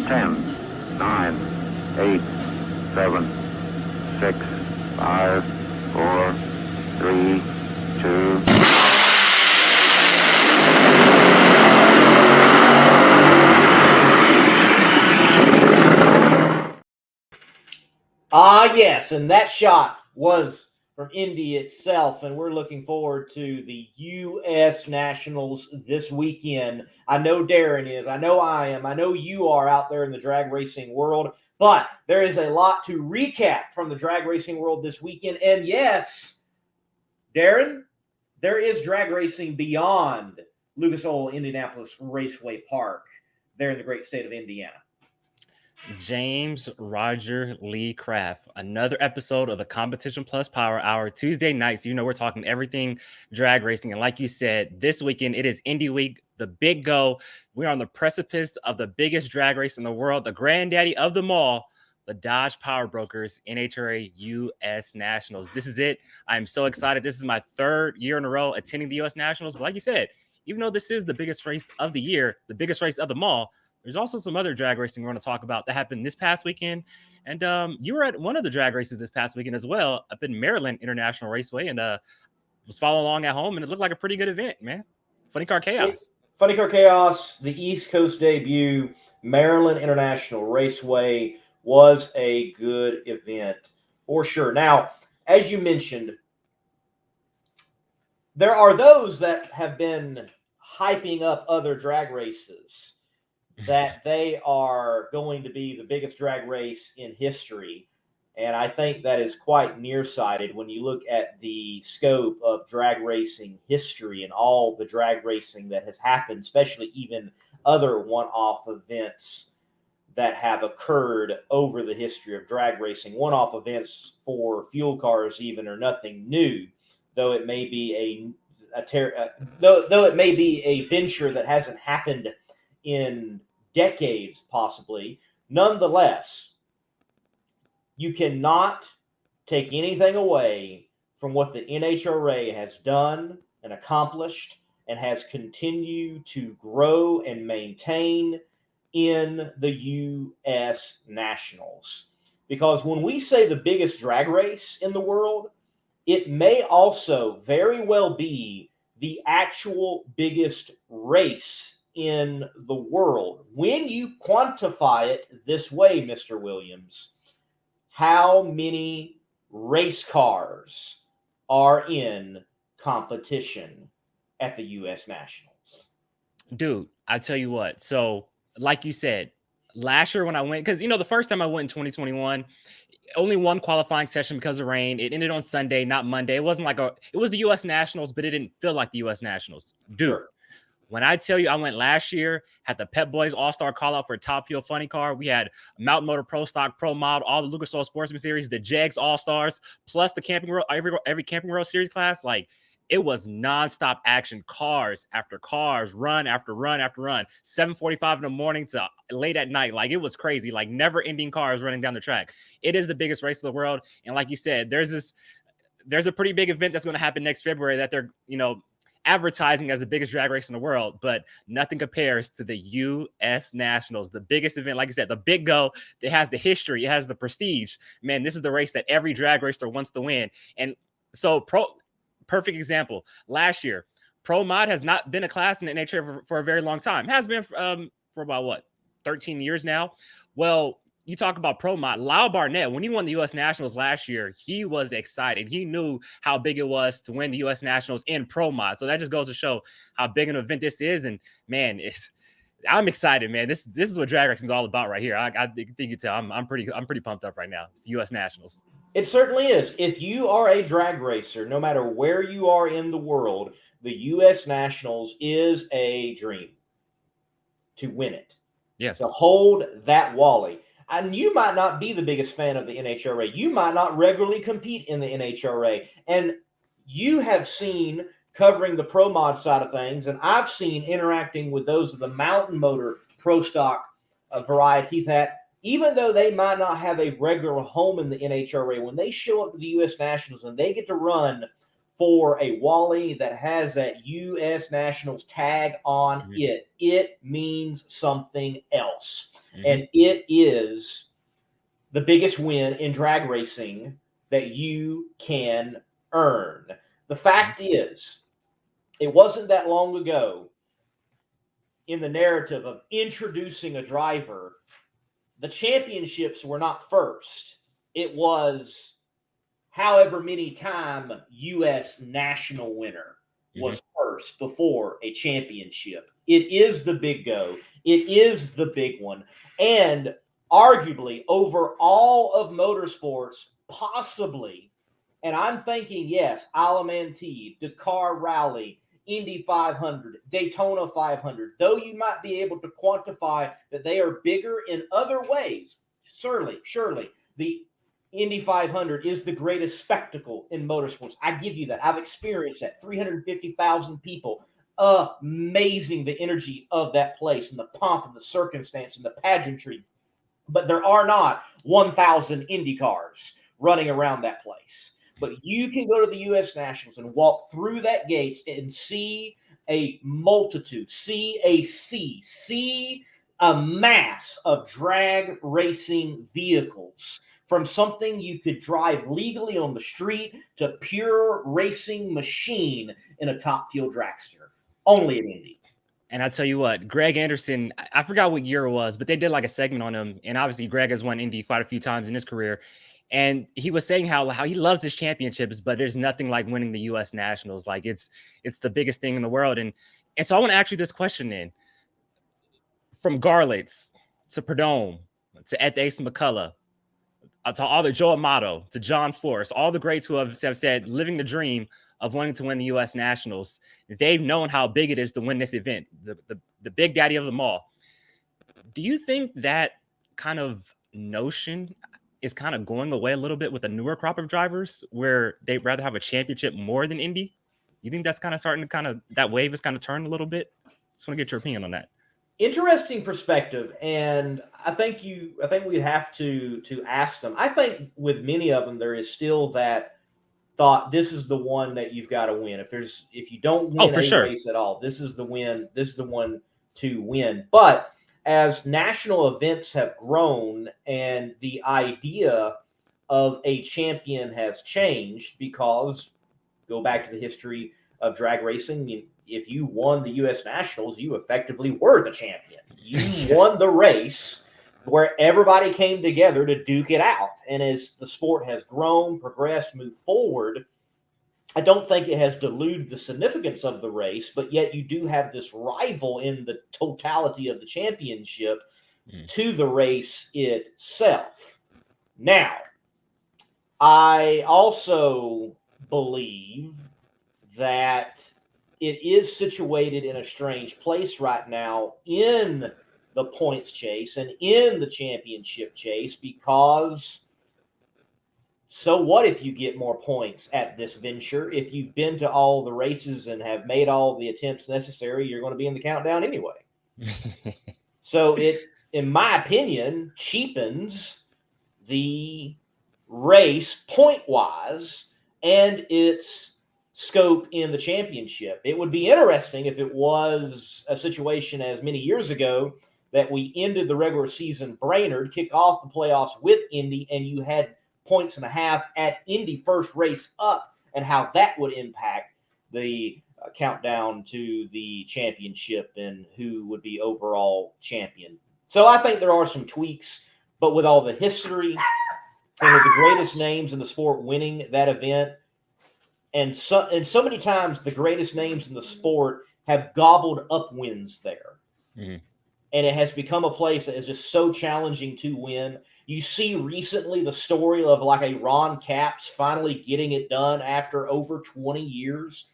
10, 9, 8, 7, 6, 5, 4, 3, 2. Yes, and that shot was from Indy itself, and we're looking forward to the U.S. Nationals this weekend. I know Darren is, I know I am, I know you are out there in the drag racing world, but there is a lot to recap from the drag racing world this weekend, and yes, Darren, there is drag racing beyond Lucas Oil Indianapolis Raceway Park there in the great state of Indiana. James Roger Lee Craft, another episode of the Competition Plus Power Hour Tuesday nights. You know, we're talking everything drag racing. And like you said, this weekend, it is Indy Week, the big go. We're on the precipice of the biggest drag race in the world, the granddaddy of them all, the Dodge Power Brokers NHRA U.S. Nationals. This is it. I'm so excited. This is my third year in a row attending the U.S. Nationals. But like you said, even though this is the biggest race of the year, the biggest race of them all, there's also some other drag racing we're going to talk about that happened this past weekend. And you were at one of the drag races this past weekend as well, up in Maryland International Raceway, and was following along at home, and it looked like a pretty good event, man. Funny Car Chaos. Funny Car Chaos, the East Coast debut, Maryland International Raceway was a good event for sure. Now, as you mentioned, there are those that have been hyping up other drag races that they are going to be the biggest drag race in history. And I think that is quite nearsighted when you look at the scope of drag racing history and all the drag racing that has happened, especially even other one-off events that have occurred over the history of drag racing. One-off events for fuel cars even are nothing new, though it may be though it may be a venture that hasn't happened in decades, possibly. Nonetheless, you cannot take anything away from what the NHRA has done and accomplished and has continued to grow and maintain in the U.S. Nationals. Because when we say the biggest drag race in the world, it may also very well be the actual biggest race in the world. When you quantify it this way, Mr. Williams, how many race cars are in competition at the U.S. Nationals? Dude, I tell you what. So, like you said, last year when I went, because, you know, the first time I went in 2021, only one qualifying session because of rain. It ended on Sunday, not Monday. It wasn't like it was the U.S. Nationals, but it didn't feel like the U.S. Nationals. Dude. Sure. When I tell you I went last year, had the Pep Boys All-Star call-out for Top Fuel Funny Car. We had Mountain Motor Pro Stock, Pro Mod, all the Lucas Oil Sportsman Series, the JEGS All-Stars, plus the Camping World, every Camping World Series class. Like, it was nonstop action, cars after cars, run after run after run, 7:45 in the morning to late at night. Like, it was crazy, like never-ending cars running down the track. It is the biggest race of the world. And like you said, there's a pretty big event that's going to happen next February that they're, advertising as the biggest drag race in the world, but nothing compares to the U.S. Nationals, the biggest event. Like I said, the big go. It has the history, it has the prestige. Man, this is the race that every drag racer wants to win. And so, perfect example. Last year, Pro Mod has not been a class in the NHRA for a very long time. It has been for about 13 years now. Well, you talk about Pro Mod. Lyle Barnett, when he won the U.S. Nationals last year, he was excited. He knew how big it was to win the U.S. Nationals in Pro Mod. So that just goes to show how big an event this is. And man, I'm excited, man. This is what drag racing is all about right here. I think you tell I'm pretty pumped up right now. It's the U.S. Nationals. It certainly is. If you are a drag racer, no matter where you are in the world, the U.S. Nationals is a dream to win it. Yes. To hold that Wally. And you might not be the biggest fan of the NHRA. You might not regularly compete in the NHRA. And you have seen covering the Pro Mod side of things, and I've seen interacting with those of the Mountain Motor Pro Stock variety that even though they might not have a regular home in the NHRA, when they show up to the U.S. Nationals and they get to run for a Wally that has that U.S. Nationals tag on it means something else. And it is the biggest win in drag racing that you can earn. The fact is, it wasn't that long ago in the narrative of introducing a driver, the championships were not first. It was however many time U.S. national winner was first before a championship. It is the big go. It is the big one. And arguably over all of motorsports, possibly, and I'm thinking, yes, Alamantee, Dakar Rally, Indy 500, Daytona 500, though you might be able to quantify that they are bigger in other ways, surely, the Indy 500 is the greatest spectacle in motorsports. I give you that. I've experienced that. 350,000 people. Amazing, the energy of that place and the pomp and the circumstance and the pageantry. But there are not 1,000 Indy cars running around that place. But you can go to the U.S. Nationals and walk through that gates and see a multitude, see a mass of drag racing vehicles, from something you could drive legally on the street to pure racing machine in a top fuel dragster. Only at Indy. And I tell you what, Greg Anderson, I forgot what year it was, but they did like a segment on him. And obviously Greg has won Indy quite a few times in his career. And he was saying how he loves his championships, but there's nothing like winning the U.S. Nationals. Like it's the biggest thing in the world. And so I want to ask you this question then. From Garlitz to Perdome to Ed Ace McCullough, to all the Joe Amato, to John Force, all the greats who have said living the dream of wanting to win the U.S. Nationals, they've known how big it is to win this event, the big daddy of them all. Do you think that kind of notion is kind of going away a little bit with the newer crop of drivers, where they'd rather have a championship more than Indy? You think that's kind of starting to that wave is kind of turned a little bit? Just want to get your opinion on that. Interesting perspective, and I think we'd have to ask them. I think with many of them there is still that thought, this is the one that you've got to win. If you don't win race at all, this is the win. This is the one to win. But as national events have grown and the idea of a champion has changed, because go back to the history of drag racing, if you won the U.S. Nationals, you effectively were the champion. You won the race where everybody came together to duke it out. And as the sport has grown, progressed, moved forward, I don't think it has diluted the significance of the race, but yet you do have this rival in the totality of the championship to the race itself. Now, I also believe that it is situated in a strange place right now in the points chase and in the championship chase, because so what if you get more points at this venture? If you've been to all the races and have made all the attempts necessary, you're going to be in the countdown anyway. So it, in my opinion, cheapens the race point-wise and its scope in the championship. It would be interesting if it was a situation as many years ago that we ended the regular season Brainerd, kick off the playoffs with Indy, and you had points and a half at Indy first race up, and how that would impact the countdown to the championship and who would be overall champion. So I think there are some tweaks, but with all the history and with the greatest names in the sport winning that event, and so many times the greatest names in the sport have gobbled up wins there. Mm-hmm. And it has become a place that is just so challenging to win. You see recently the story of like a Ron Capps finally getting it done after over 20 years.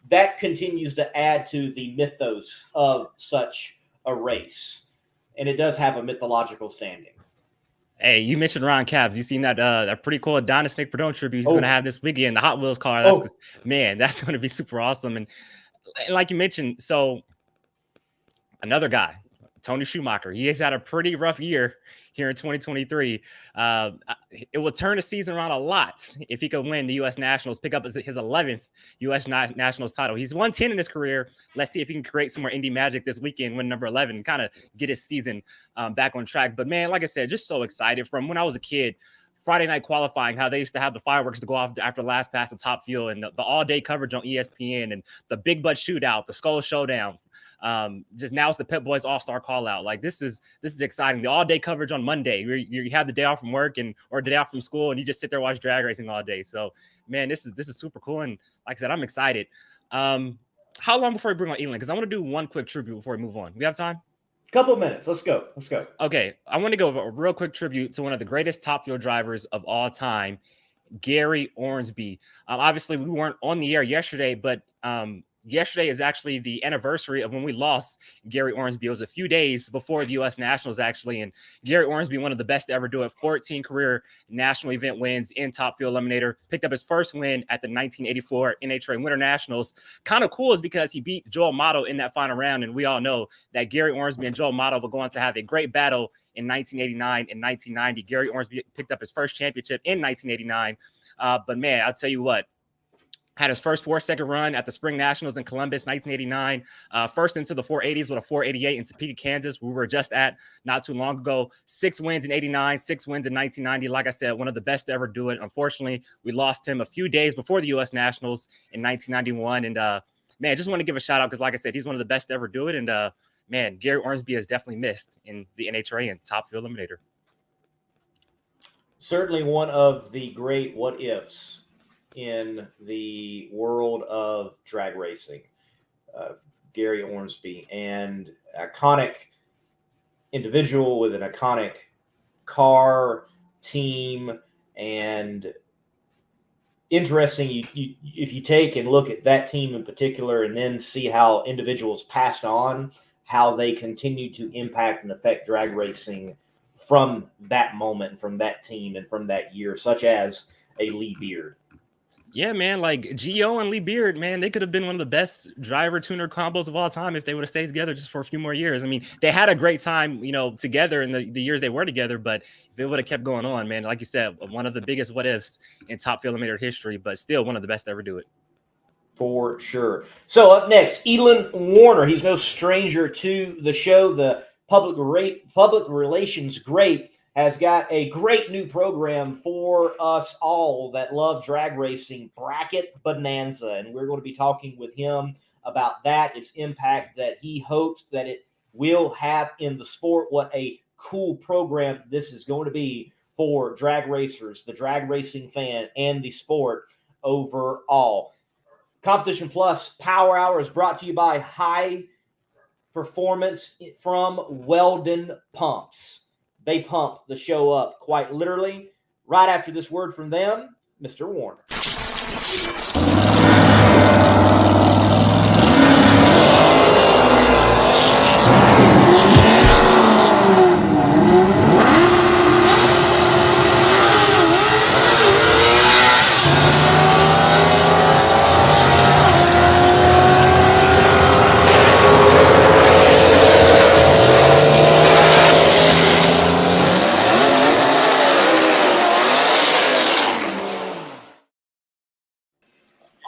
That continues to add to the mythos of such a race. And it does have a mythological standing. Hey, you mentioned Ron Capps. You seen that pretty cool Adonis Nick Perdome tribute he's going to have this weekend, the Hot Wheels car. That's going to be super awesome. And like you mentioned, so another guy, Tony Schumacher. He has had a pretty rough year here in 2023. It will turn the season around a lot if he could win the U.S. Nationals, pick up his 11th U.S. Nationals title. He's won 10 in his career. Let's see if he can create some more Indy magic this weekend, win number 11, kind of get his season back on track. But, man, like I said, just so excited. From when I was a kid, Friday night qualifying, how they used to have the fireworks to go off after last pass of Top Fuel, and the all-day coverage on ESPN, and the Big Butt Shootout, the Skull Showdown. Just now it's the Pep Boys All-Star call-out. Like, this is exciting. The all-day coverage on Monday. You have the day off from work or the day off from school, and you just sit there and watch drag racing all day. So, man, this is super cool. And like I said, I'm excited. How long before we bring on Elon? Because I want to do one quick tribute before we move on. We have time? Couple of minutes. Let's go. Okay. I want to go a real quick tribute to one of the greatest Top Fuel drivers of all time, Gary Ormsby. Obviously, we weren't on the air yesterday, but yesterday is actually the anniversary of when we lost Gary Ormsby. It was a few days before the U.S. Nationals, actually. And Gary Ormsby, one of the best to ever do it, 14 career national event wins in Top Fuel Eliminator. Picked up his first win at the 1984 NHRA Winter Nationals. Kind of cool is because he beat Joel Motto in that final round. And we all know that Gary Ormsby and Joel Motto will go on to have a great battle in 1989 and 1990. Gary Ormsby picked up his first championship in 1989. But, man, I'll tell you what. Had his first 4-second run at the Spring Nationals in Columbus, 1989. First into the 480s with a 488 in Topeka, Kansas. We were just at not too long ago. 6 wins in 89, 6 wins in 1990. Like I said, one of the best to ever do it. Unfortunately, we lost him a few days before the U.S. Nationals in 1991. And, man, just want to give a shout out because, like I said, he's one of the best to ever do it. And, man, Gary Ormsby is definitely missed in the NHRA and Top Fuel Eliminator. Certainly one of the great what-ifs in the world of drag racing, Gary Ormsby, and iconic individual with an iconic car, team, and interesting. If you take and look at that team in particular, and then see how individuals passed on, how they continue to impact and affect drag racing from that moment, from that team, and from that year, such as a Lee Beard. Yeah, man, like Gio and Lee Beard, man, they could have been one of the best driver-tuner combos of all time if they would have stayed together just for a few more years. I mean, they had a great time, together in the years they were together, but if it would have kept going on, man, like you said, one of the biggest what-ifs in Top Fuel Eliminator history, but still one of the best to ever do it. For sure. So up next, Elon Werner. He's no stranger to the show. The public relations great has got a great new program for us all that love drag racing, Bracket Bonanza. And we're going to be talking with him about that, its impact that he hopes that it will have in the sport. What a cool program this is going to be for drag racers, the drag racing fan, and the sport overall. Competition Plus Power Hour is brought to you by High Performance from Weldon Pumps. They pump the show up quite literally. Right after this word from them, Mr. Werner.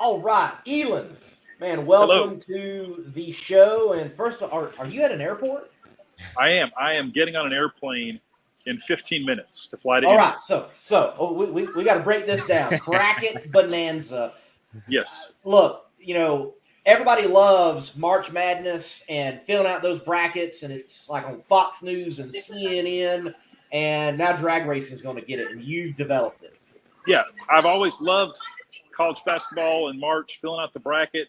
All right, Elon, man, welcome to the show. And first, are you at an airport? I am getting on an airplane in 15 minutes to fly to All Indy. right, so we got to break this down. Bracket Bonanza. Yes. Look, everybody loves March Madness and filling out those brackets, and it's like on Fox News and CNN, and now drag racing is going to get it, and you've developed it. Yeah, I've always loved college basketball in March, filling out the bracket.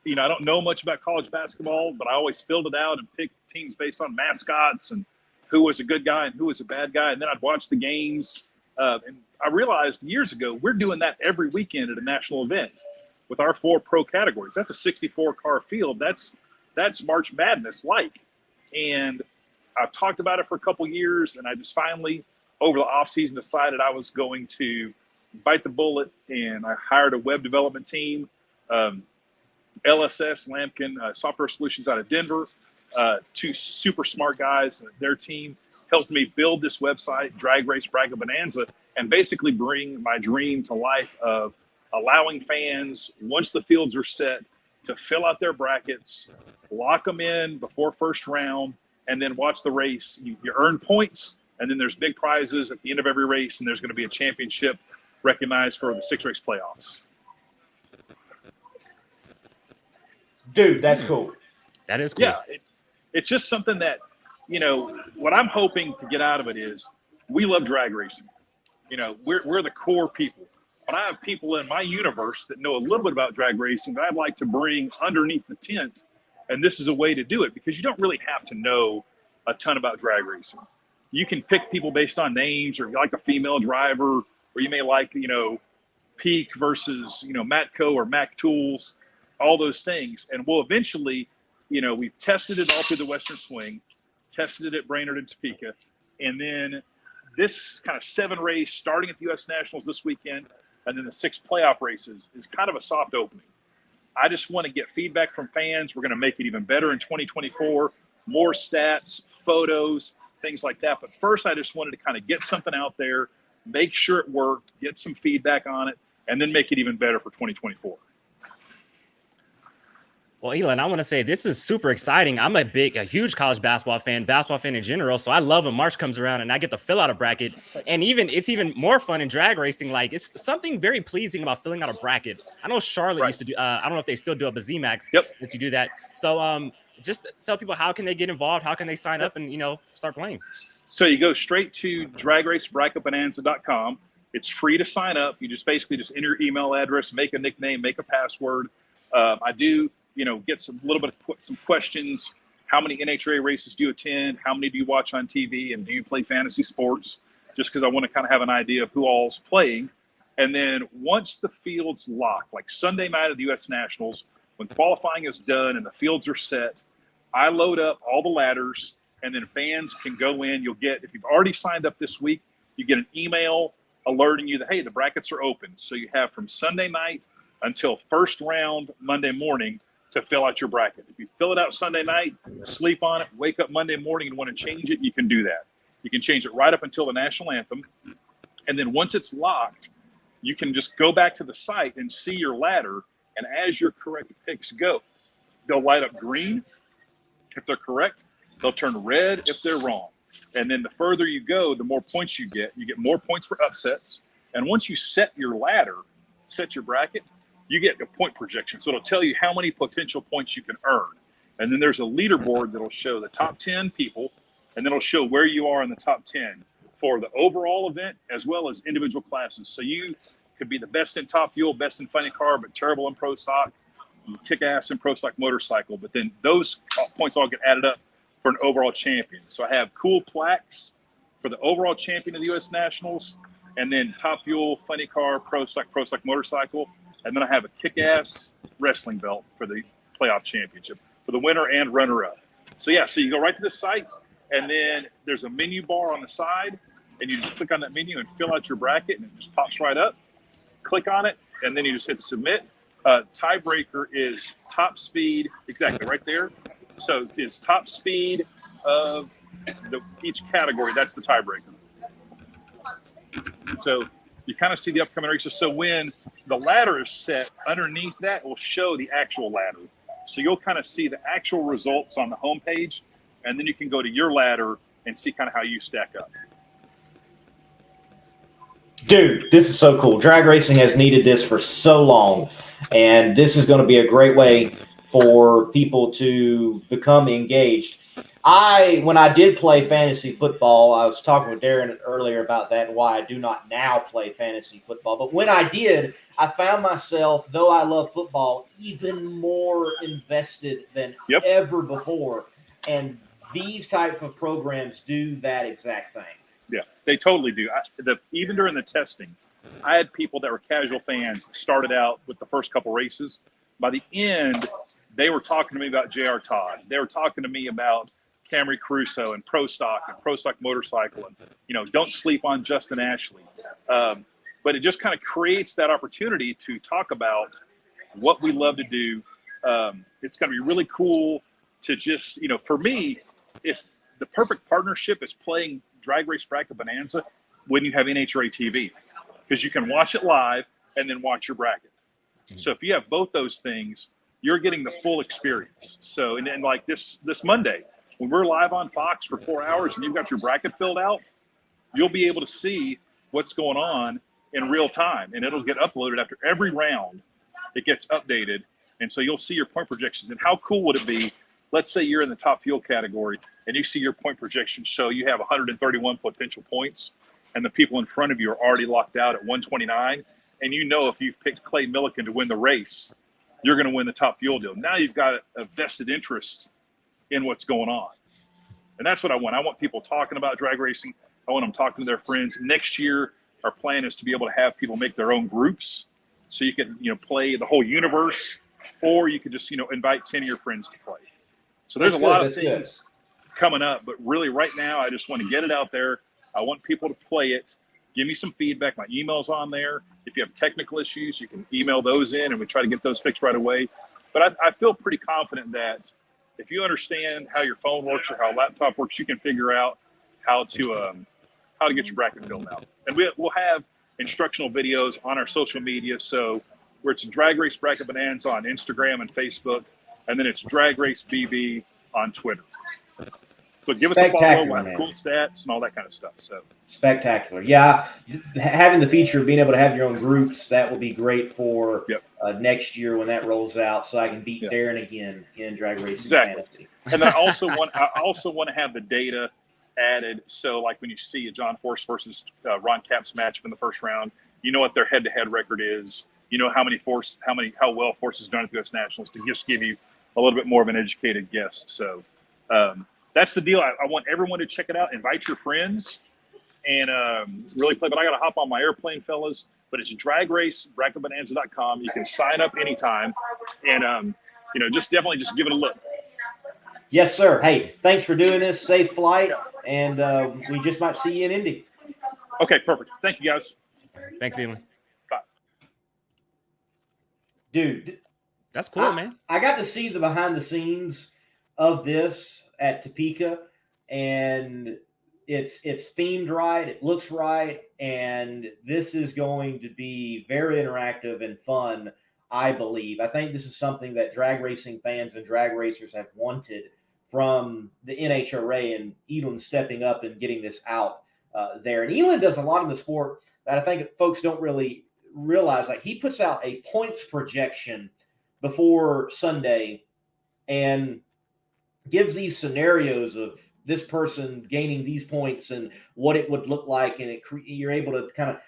I don't know much about college basketball, but I always filled it out and picked teams based on mascots and who was a good guy and who was a bad guy. And then I'd watch the games. And I realized years ago, we're doing that every weekend at a national event with our 4 pro categories. That's a 64-car field. That's March Madness like. And I've talked about it for a couple years, and I just finally, over the offseason, decided I was going to bite the bullet, and I hired a web development team, LSS, Lampkin Software Solutions out of Denver, two super smart guys, their team helped me build this website, Drag Race Bracket Bonanza, and basically bring my dream to life of allowing fans, once the fields are set, to fill out their brackets, lock them in before first round, and then watch the race. You earn points, and then there's big prizes at the end of every race, and there's going to be a championship recognized for the 6-race playoffs. Dude, that's cool. That is cool. Yeah, it's just something that, what I'm hoping to get out of it is we love drag racing. We're the core people. But I have people in my universe that know a little bit about drag racing that I'd like to bring underneath the tent. And this is a way to do it, because you don't really have to know a ton about drag racing. You can pick people based on names, or you like a female driver, or you may like, Peak versus, Matco or Mac Tools, all those things. And we'll eventually, we've tested it all through the Western Swing, tested it at Brainerd and Topeka. And then this kind of 7-race starting at the U.S. Nationals this weekend, and then the 6 playoff races is kind of a soft opening. I just want to get feedback from fans. We're going to make it even better in 2024, more stats, photos, things like that. But first, I just wanted to kind of get something out there, make sure it worked, get some feedback on it, and then make it even better for 2024. Well, Elon, I want to say this is super exciting. I'm a huge college basketball fan in general. So I love when March comes around and I get to fill out a bracket. And it's even more fun in drag racing. Like, it's something very pleasing about filling out a bracket. I know Charlotte used to do, I don't know if they still do it, but ZMAX lets you do that. So just tell people, how can they get involved? How can they sign up and, start playing? So you go straight to dragracebracketbonanza.com. It's free to sign up. You just basically enter your email address, make a nickname, make a password. I do, get some questions. How many NHRA races do you attend? How many do you watch on TV? And do you play fantasy sports? Just because I want to kind of have an idea of who all's playing. And then once the fields lock, like Sunday night of the U.S. Nationals, when qualifying is done and the fields are set, I load up all the ladders, and then fans can go in. You'll get, if you've already signed up this week, you get an email alerting you that, hey, the brackets are open. So you have from Sunday night until first round Monday morning to fill out your bracket. If you fill it out Sunday night, sleep on it, wake up Monday morning and want to change it, you can do that. You can change it right up until the national anthem. And then once it's locked, you can just go back to the site and see your ladder. And as your correct picks go, they'll light up green if they're correct. They'll turn red if they're wrong. And then the further you go, the more points you get. You get more points for upsets. And once you set your ladder, set your bracket, you get a point projection. So it'll tell you how many potential points you can earn. And then there's a leaderboard that'll show the top 10 people, and then it'll show where you are in the top 10 for the overall event as well as individual classes. So you could be the best in Top Fuel, best in Funny Car, but terrible in Pro Stock, kick ass in Pro Stock Motorcycle. But then those points all get added up for an overall champion. So I have cool plaques for the overall champion of the U.S. Nationals, and then Top Fuel, Funny Car, Pro Stock Motorcycle. And then I have a kick-ass wrestling belt for the playoff championship for the winner and runner-up. So you go right to the site, and then there's a menu bar on the side, and you just click on that menu and fill out your bracket, and it just pops right up. Click on it, and then you just hit submit. Tiebreaker is top speed, exactly right there. So it's top speed of each category. That's the tiebreaker. And so you kind of see the upcoming races. So when the ladder is set, underneath that will show the actual ladder. So you'll kind of see the actual results on the homepage, and then you can go to your ladder and see kind of how you stack up. Dude, this is so cool. Drag racing has needed this for so long, and this is going to be a great way for people to become engaged. When I did play fantasy football, I was talking with Darren earlier about that and why I do not now play fantasy football. But when I did, I found myself, though I love football, even more invested than ever before. And these type of programs do that exact thing. Yeah, they totally do. Even during the testing, I had people that were casual fans that started out with the first couple races. By the end, they were talking to me about J.R. Todd. They were talking to me about Camry Crusoe and Pro Stock Motorcycle, and don't sleep on Justin Ashley. But it just kind of creates that opportunity to talk about what we love to do. It's going to be really cool to just, for me, if the perfect partnership is playing Drag Race Bracket Bonanza when you have NHRA TV, because you can watch it live and then watch your bracket. So if you have both those things, you're getting the full experience. So, and like this Monday, when we're live on Fox for 4 hours and you've got your bracket filled out, you'll be able to see what's going on in real time, and it'll get uploaded after every round. It gets updated, and so you'll see your point projections. And how cool would it be? Let's say you're in the top fuel category, and you see your point projections show you have 131 potential points, and the people in front of you are already locked out at 129. And if you've picked Clay Milliken to win the race, you're going to win the top fuel deal. Now you've got a vested interest in what's going on. And that's what I want. I want people talking about drag racing. I want them talking to their friends. Next year, our plan is to be able to have people make their own groups. So you can, play the whole universe, or you could just, invite 10 of your friends to play. So there's a lot of things coming up, but really right now, I just want to get it out there. I want people to play it. Give me some feedback. My email's on there. If you have technical issues, you can email those in, and we try to get those fixed right away. But I feel pretty confident that if you understand how your phone works or how a laptop works, you can figure out how to get your bracket filled out. And we'll have instructional videos on our social media. So where it's Drag Race Bracket Bonanza on Instagram and Facebook, and then it's Drag Race BB on Twitter. So give us a follow. We'll have cool stats and all that kind of stuff. So spectacular. Yeah. Having the feature of being able to have your own groups, that will be great for next year when that rolls out, so I can beat Darren again in drag racing. Exactly. Fantasy. And then I also want to have the data added. So like when you see a John Force versus Ron Capps matchup in the first round, you know what their head-to-head record is. You know how well Force has done at the U.S. Nationals, to just give you a little bit more of an educated guess. So that's the deal. I want everyone to check it out. Invite your friends and really play. But I got to hop on my airplane, fellas. But it's dragracebracketbonanza.com. You can sign up anytime, and just definitely just give it a look. Yes, sir. Hey, thanks for doing this. Safe flight, and we just might see you in Indy. Okay, perfect. Thank you, guys. Thanks, Elon. Bye. Dude, that's cool, man. I got to see the behind the scenes of this at Topeka, and it's themed right. It looks right, and this is going to be very interactive and fun, I believe. I think this is something that drag racing fans and drag racers have wanted from the NHRA, and Elon stepping up and getting this out there. And Elon does a lot in the sport that I think folks don't really realize. Like, he puts out a points projection before Sunday and gives these scenarios of this person gaining these points and what it would look like, and you're able to kind of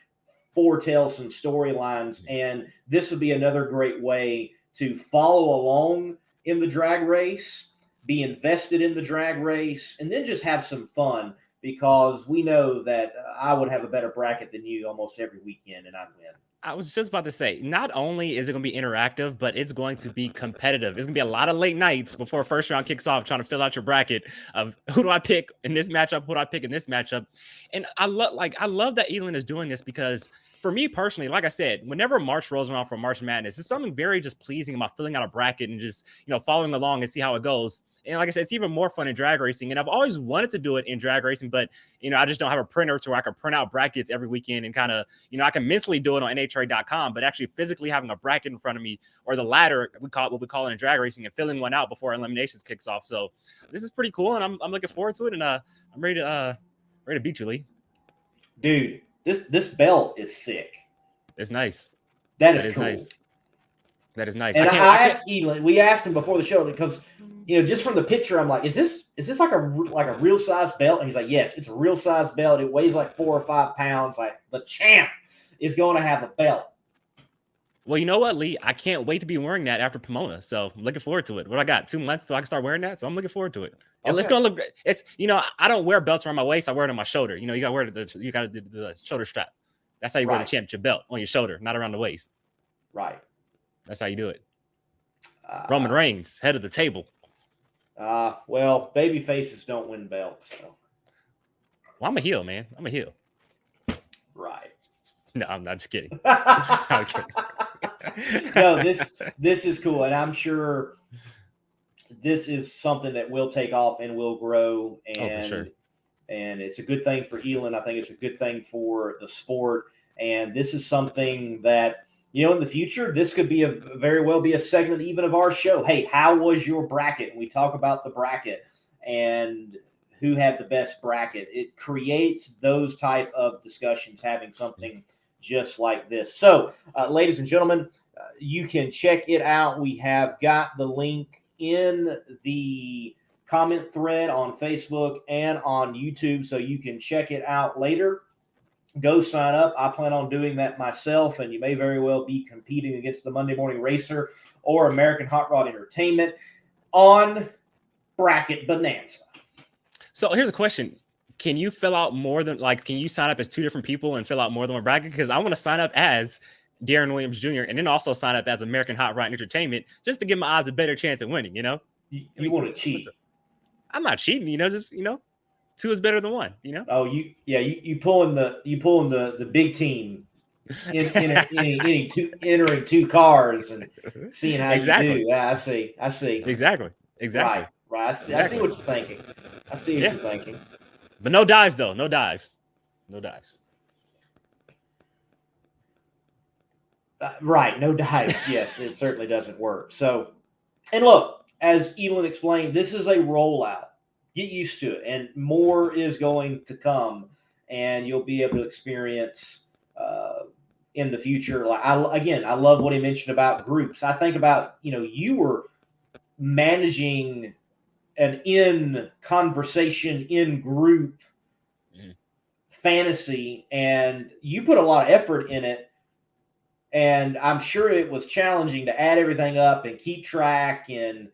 foretell some storylines. And this would be another great way to follow along in the drag race, be invested in the drag race, and then just have some fun, because we know that I would have a better bracket than you almost every weekend, and I'd win. I was just about to say, not only is it going to be interactive, but it's going to be competitive. It's going to be a lot of late nights before first round kicks off, trying to fill out your bracket of who do I pick in this matchup, who do I pick in this matchup. And I love that Elon is doing this, because for me personally, like I said, whenever March rolls around for March Madness, it's something very just pleasing about filling out a bracket and just, following along and see how it goes. And like I said, it's even more fun in drag racing. And I've always wanted to do it in drag racing, but, I just don't have a printer to where I can print out brackets every weekend and kind of, I can mentally do it on NHRA.com, but actually physically having a bracket in front of me, or the ladder, what we call it in drag racing, and filling one out before eliminations kicks off. So this is pretty cool, and I'm looking forward to it. And I'm ready to beat you, Lee. Dude, this belt is sick. It's nice. That is cool. Nice. That is nice. And I asked Elon, we asked him before the show, because just from the picture, I'm like, is this like a real size belt? And he's like, yes, it's a real size belt. It weighs like 4 or 5 pounds. Like, the champ is going to have a belt. Well, you know what, Lee? I can't wait to be wearing that after Pomona. So I'm looking forward to it. What I got? 2 months till I can start wearing that. So I'm looking forward to it. And it's going to look great. It's, I don't wear belts around my waist. I wear it on my shoulder. You got to wear the shoulder strap. That's how you wear the championship belt, on your shoulder, not around the waist. Right. That's how you do it. Roman Reigns, head of the table. Well, baby faces don't win belts. So. Well, I'm a heel, man. I'm a heel. Right. No, I'm not just kidding. No, this is cool, and I'm sure this is something that will take off and will grow. And, for sure. And it's a good thing for Elon. I think it's a good thing for the sport. And this is something that, in the future, this could be very well be a segment even of our show. Hey, how was your bracket? And we talk about the bracket and who had the best bracket. It creates those type of discussions, having something just like this. So, ladies and gentlemen, you can check it out. We have got the link in the comment thread on Facebook and on YouTube, so you can check it out later. Go sign up. I plan on doing that myself, and you may very well be competing against the Monday Morning Racer or American Hot Rod Entertainment on Bracket Bonanza. So here's a question. Can you fill out more than, can you sign up as two different people and fill out more than one bracket? Because I want to sign up as Darren Williams Jr. and then also sign up as American Hot Rod Entertainment just to give my odds a better chance of winning, You want to cheat. I'm not cheating, just, two is better than one, Oh, you pulling the big team entering two cars and seeing how you do. Yeah, I see. Exactly. Right. I see what you're thinking. You're thinking. But no dives though. No dives. Right. No dives. Yes, it certainly doesn't work. So, and look, as Elon explained, this is a rollout. Get used to it, and more is going to come, and you'll be able to experience in the future. I love what he mentioned about groups. I think about, you were managing an in-conversation, in-group fantasy, and you put a lot of effort in it, and I'm sure it was challenging to add everything up and keep track and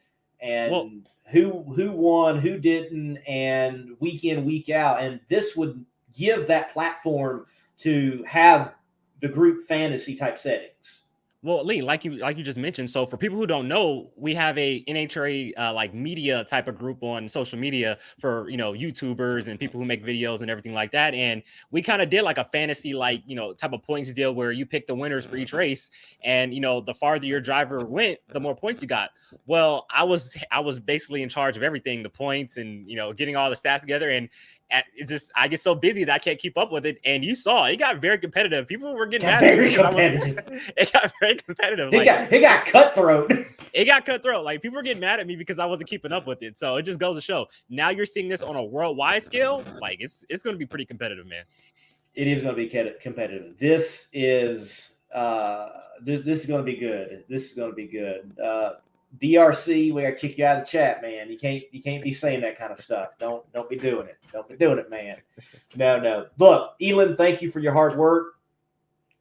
who won, who didn't, and week in, week out. And this would give that platform to have the group fantasy type settings. Well, Lee, like you just mentioned, so for people who don't know, we have a NHRA media type of group on social media for YouTubers and people who make videos and everything like that. And we kind of did a fantasy type of points deal where you pick the winners for each race, and the farther your driver went, the more points you got. Well, I was basically in charge of everything, the points and getting all the stats together, and I get so busy that I can't keep up with it. And you saw it got very competitive. People were getting mad at me. It got very competitive. It got cutthroat. It got cutthroat. People were getting mad at me because I wasn't keeping up with it. So it just goes to show. Now you're seeing this on a worldwide scale. It's going to be pretty competitive, man. It is going to be competitive. This is this is going to be good. This is going to be good. DRC, we gotta kick you out of the chat, man. You can't be saying that kind of stuff. Don't be doing it. Don't be doing it, man. No. Look, Elon, thank you for your hard work.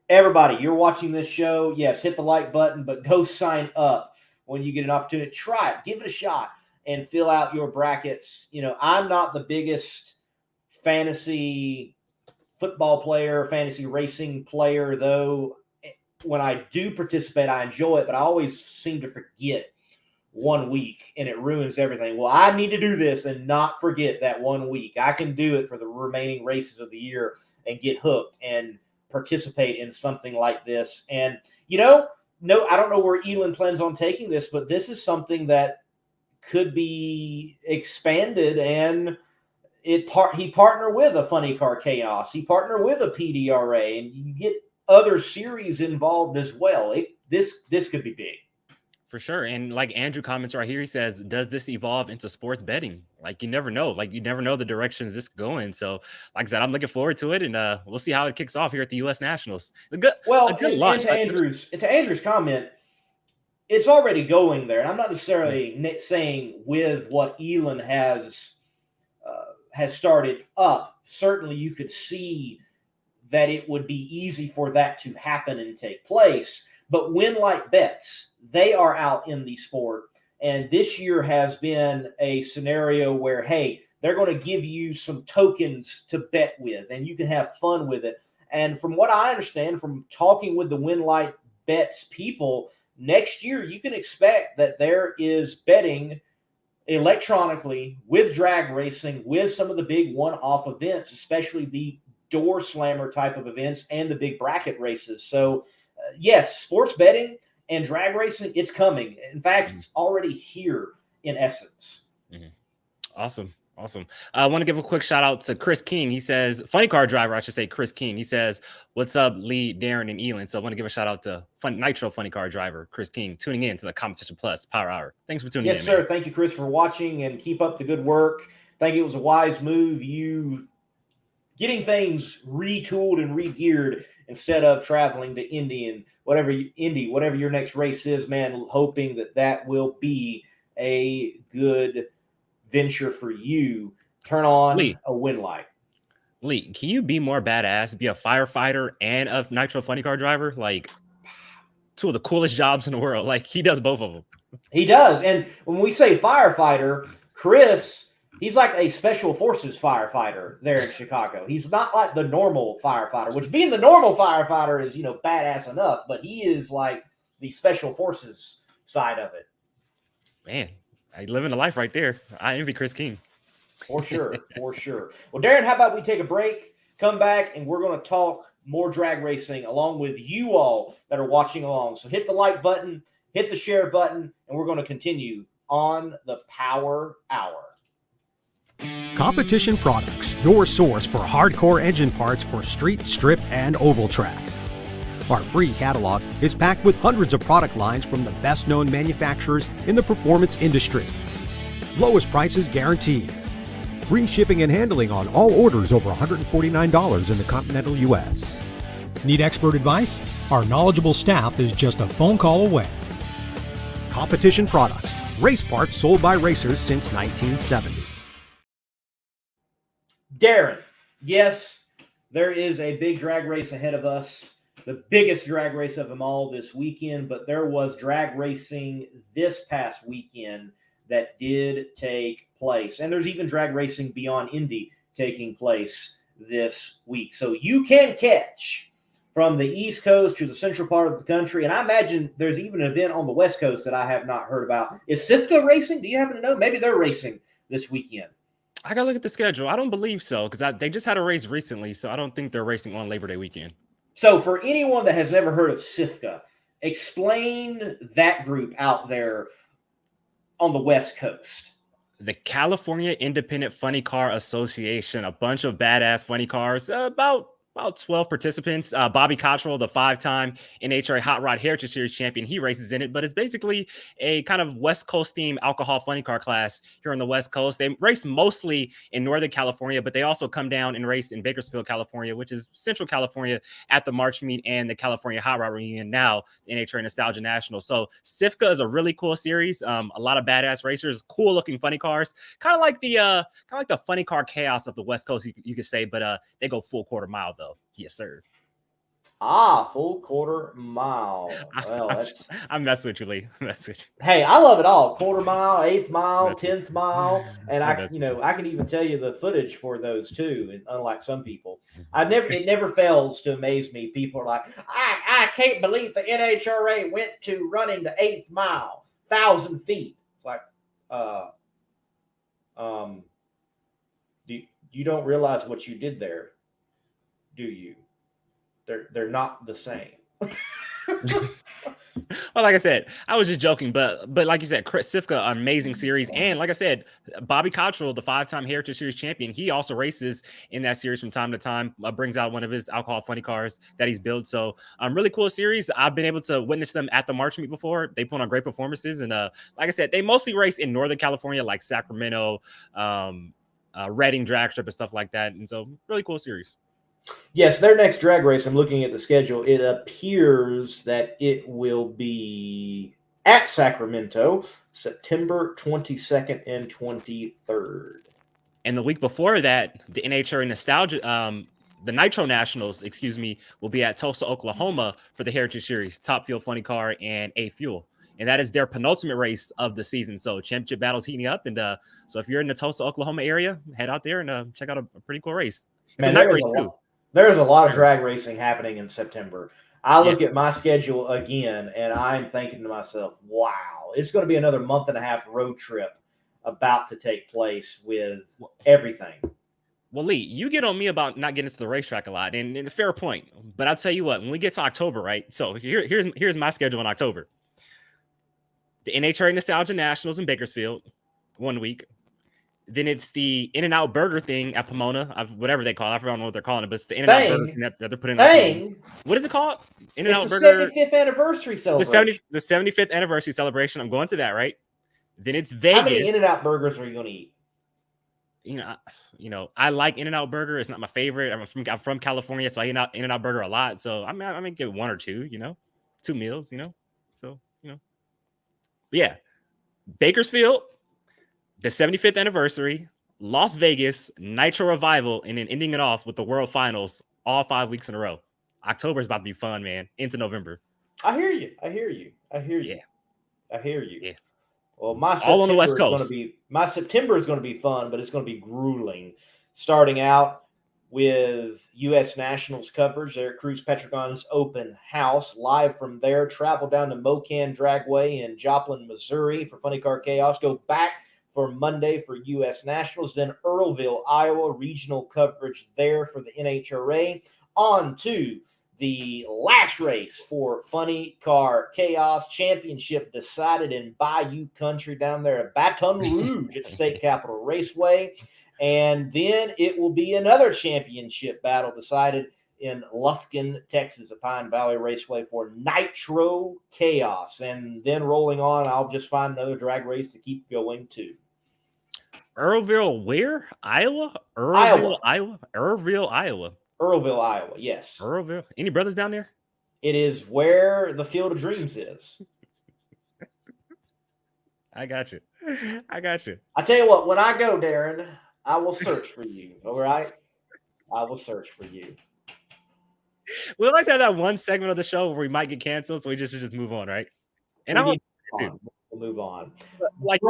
Everybody, you're watching this show. Yes, hit the like button, but go sign up when you get an opportunity. Try it, give it a shot, and fill out your brackets. I'm not the biggest fantasy football player, fantasy racing player, though. When I do participate, I enjoy it, but I always seem to forget 1 week, and it ruins everything. Well, I need to do this and not forget that 1 week. I can do it for the remaining races of the year and get hooked and participate in something like this. And, no, I don't know where Elon plans on taking this, but this is something that could be expanded, and he partnered with a Funny Car Chaos. He partnered with a PDRA, and you get other series involved as well. This could be big. For sure. And Andrew comments right here, he says, does this evolve into sports betting? You never know. You never know the directions this is going. So, like I said, I'm looking forward to it, and we'll see how it kicks off here at the U.S. Nationals. And to Andrew's comment, it's already going there. And I'm not necessarily saying with what Elon has started up. Certainly, you could see that it would be easy for that to happen and take place. But win-like bets, they are out in the sport. And this year has been a scenario where, hey, they're going to give you some tokens to bet with, and you can have fun with it. And from what I understand from talking with the win-like bets people, next year you can expect that there is betting electronically with drag racing, with some of the big one-off events, especially the door slammer type of events and the big bracket races. So, yes, sports betting and drag racing, it's coming. In fact, it's already here. in essence. Awesome. I want to give a quick shout out to Chris King. He says, funny car driver, I should say, Chris King. He says, what's up, Lee, Darren, and Elon? So I want to give a shout out to Nitro funny car driver, Chris King, tuning in to the Competition Plus Power Hour. Thanks for tuning in. Yes, sir. Man. Thank you, Chris, for watching, and keep up the good work. I think it was a wise move, you getting things retooled and re-geared instead of traveling to Indy and whatever your next race is, man, hoping that will be a good venture for you. Turn on Lee, a win light. Lee, can you be more badass, be a firefighter and a Nitro funny car driver? Like, two of the coolest jobs in the world. Like, he does both of them. He does. And when we say firefighter, Chris, he's like a special forces firefighter there in Chicago. He's not like the normal firefighter, which being the normal firefighter is, badass enough, but he is like the special forces side of it. Man, I living the life right there. I envy Chris King. For sure. Well, Darren, how about we take a break, come back, and we're going to talk more drag racing along with you all that are watching along. So hit the like button, hit the share button, and we're going to continue on the Power Hour. Competition Products, your source for hardcore engine parts for street, strip, and oval track. Our free catalog is packed with hundreds of product lines from the best-known manufacturers in the performance industry. Lowest prices guaranteed. Free shipping and handling on all orders over $149 in the continental U.S. Need expert advice? Our knowledgeable staff is just a phone call away. Competition Products, race parts sold by racers since 1970. Darren, yes, there is a big drag race ahead of us, the biggest drag race of them all this weekend, but there was drag racing this past weekend that did take place. And there's even drag racing beyond Indy taking place this week. So you can catch from the East Coast to the central part of the country. And I imagine there's even an event on the West Coast that I have not heard about. Is SIFCA racing? Do you happen to know? Maybe they're racing this weekend. I got to look at the schedule. I don't believe so because they just had a race recently. So I don't think they're racing on Labor Day weekend. So for anyone that has never heard of SIFCA, explain that group out there on the West Coast. The California Independent Funny Car Association, a bunch of badass funny cars, about 12 participants. Bobby Cottrell, the 5-time NHRA Hot Rod Heritage Series champion, he races in it, but it's basically a kind of West Coast themed alcohol funny car class here on the West Coast. They race mostly in Northern California, but they also come down and race in Bakersfield, California, which is Central California, at the March Meet and the California Hot Rod Reunion, now the NHRA Nostalgia National. So SIFCA is a really cool series. A lot of badass racers, cool looking funny cars, kind of like the funny car chaos of the West Coast, you could say, but they go full quarter mile though. Yes, sir. Full quarter mile. Well, I'm messing with you, Lee. Hey, I love it all. Quarter mile, 8th mile, 10th mile, and I can even tell you the footage for those too. And unlike some people, it never fails to amaze me. People are like, I can't believe the NHRA went to running the 8th mile, 1,000 feet. It's like, you don't realize what you did there, do you? They're not the same. Well, like I said, I was just joking, but like you said, Chris SIFCA, amazing series. And like I said, Bobby Cottrell, the 5-time Heritage Series champion, he also races in that series from time to time, brings out one of his alcohol funny cars that he's built. So really cool series. I've been able to witness them at the March Meet before. They put on great performances. And like I said, they mostly race in Northern California, like Sacramento, Redding drag strip and stuff like that. And so really cool series. Yes, their next drag race, I'm looking at the schedule. It appears that it will be at Sacramento, September 22nd and 23rd. And the week before that, the NHRA Nostalgia, the Nitro Nationals, will be at Tulsa, Oklahoma for the Heritage Series, Top Fuel Funny Car and A Fuel. And that is their penultimate race of the season. So championship battle's heating up. And so if you're in the Tulsa, Oklahoma area, head out there and check out a pretty cool race. It's a night race too. There's a lot of drag racing happening in September. I look at my schedule again, and I'm thinking to myself, wow, it's going to be another month and a half road trip about to take place with everything. Well, Lee, you get on me about not getting to the racetrack a lot, and a fair point. But I'll tell you what, when we get to October, right? So here's my schedule in October. The NHRA Nostalgia Nationals in Bakersfield. 1 week. Then it's the In-N-Out Burger thing at Pomona, whatever they call it. I don't know what they're calling it, but it's the In-N-Out Burger thing that they're putting on. What is it called? In-N-Out it's the Burger. 75th anniversary celebration. The 75th anniversary celebration. I'm going to that, right? Then it's Vegas. How many In-N-Out burgers are you going to eat? I like In-N-Out Burger. It's not my favorite. I'm from California, so I eat In-N-Out Burger a lot. So I may get 1 or 2. 2 meals. So But yeah, Bakersfield, the 75th anniversary, Las Vegas, Nitro Revival, and then ending it off with the World Finals all 5 weeks in a row. October is about to be fun, man. Into November. I hear you. Yeah. Well, my all on the West Coast. September is going to be fun, but it's going to be grueling. Starting out with U.S. Nationals coverage there at Cruz Petragon's open house. Live from there, travel down to Mocan Dragway in Joplin, Missouri for Funny Car Chaos. Go back for Monday for U.S. Nationals. Then Earlville, Iowa, regional coverage there for the NHRA. On to the last race for Funny Car Chaos Championship decided in Bayou Country down there at Baton Rouge at State Capitol Raceway. And then it will be another championship battle decided in Lufkin, Texas, at Pine Valley Raceway for Nitro Chaos. And then rolling on, I'll just find another drag race to keep going to. Earlville, where? Iowa? Earlville, Iowa. Yes. Earlville. Any brothers down there? It is where the Field of Dreams is. I got you. I tell you what, when I go, Darren, I will search for you. All right? I will search for you. We always have that one segment of the show where we might get canceled, so we just move on, right? And we'll move on. Like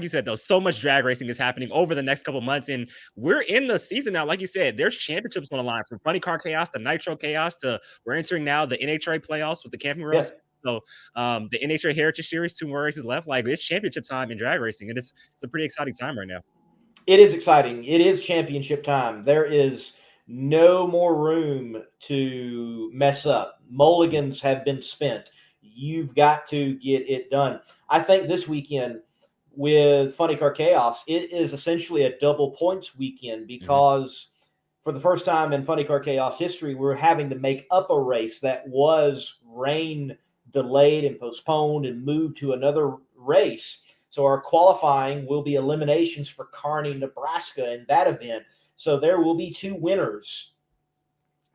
you said, though, so much drag racing is happening over the next couple of months, and we're in the season now. Like you said, there's championships on the line from Funny Car Chaos to Nitro Chaos to we're entering now the NHRA playoffs with the Camping World. Yeah. So the NHRA Heritage Series, 2 more races left. Like it's championship time in drag racing, and it's a pretty exciting time right now. It is exciting. It is championship time. There is no more room to mess up. Mulligans have been spent. You've got to get it done. I think this weekend with Funny Car Chaos, it is essentially a double points weekend because for the first time in Funny Car Chaos history, we're having to make up a race that was rain delayed and postponed and moved to another race. So our qualifying will be eliminations for Kearney, Nebraska in that event. So there will be 2 winners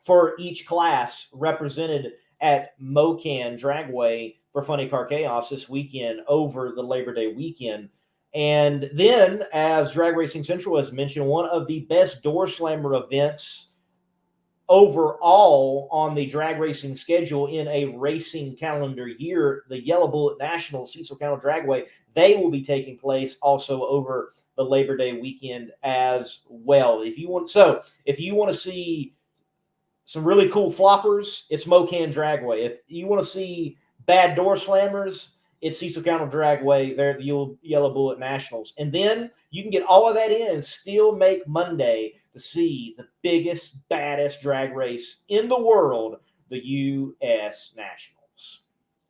for each class represented at Mocan Dragway for Funny Car Chaos this weekend over the Labor Day weekend. And then, as Drag Racing Central has mentioned, one of the best door slammer events overall on the drag racing schedule in a racing calendar year, the Yellow Bullet National Cecil County Dragway, they will be taking place also over the Labor Day weekend as well. If you want to see some really cool floppers, it's Mocan Dragway. If you want to see bad door slammers, it's Cecil County Dragway. They're the Yellow Bullet Nationals. And then you can get all of that in and still make Monday to see the biggest, baddest drag race in the world, the U.S. Nationals.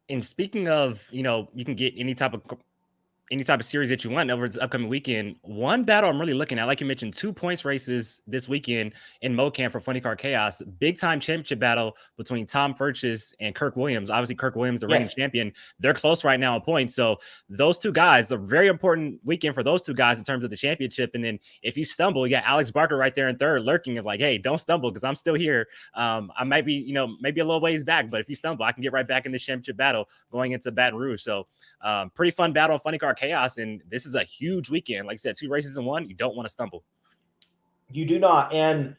And speaking of, you can get any type of series that you want over this upcoming weekend. One battle I'm really looking at, like you mentioned, 2 points races this weekend in Mocan for Funny Car Chaos. Big time championship battle between Tom Furches and Kirk Williams. Obviously, Kirk Williams, the reigning champion. They're close right now in points. So those 2 guys, a very important weekend for those 2 guys in terms of the championship. And then if you stumble, you got Alex Barker right there in third, lurking of like, hey, don't stumble because I'm still here. I might be, maybe a little ways back, but if you stumble, I can get right back in this championship battle going into Baton Rouge. So pretty fun battle on Funny Car Chaos, and this is a huge weekend. Like I said, 2 races in one. You don't want to stumble. You do not. And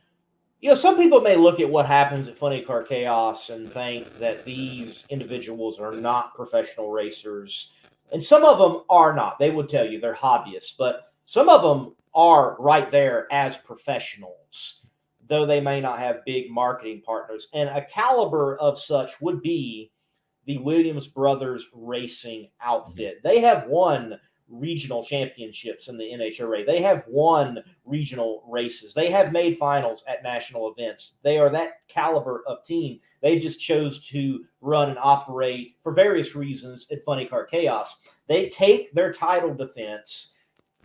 some people may look at what happens at Funny Car Chaos and think that these individuals are not professional racers, and some of them are not. They would tell you they're hobbyists, but some of them are right there as professionals, though they may not have big marketing partners. And a caliber of such would be the Williams Brothers Racing outfit. They have won regional championships in the NHRA. They have won regional races. They have made finals at national events. They are that caliber of team. They just chose to run and operate for various reasons at Funny Car Chaos. They take their title defense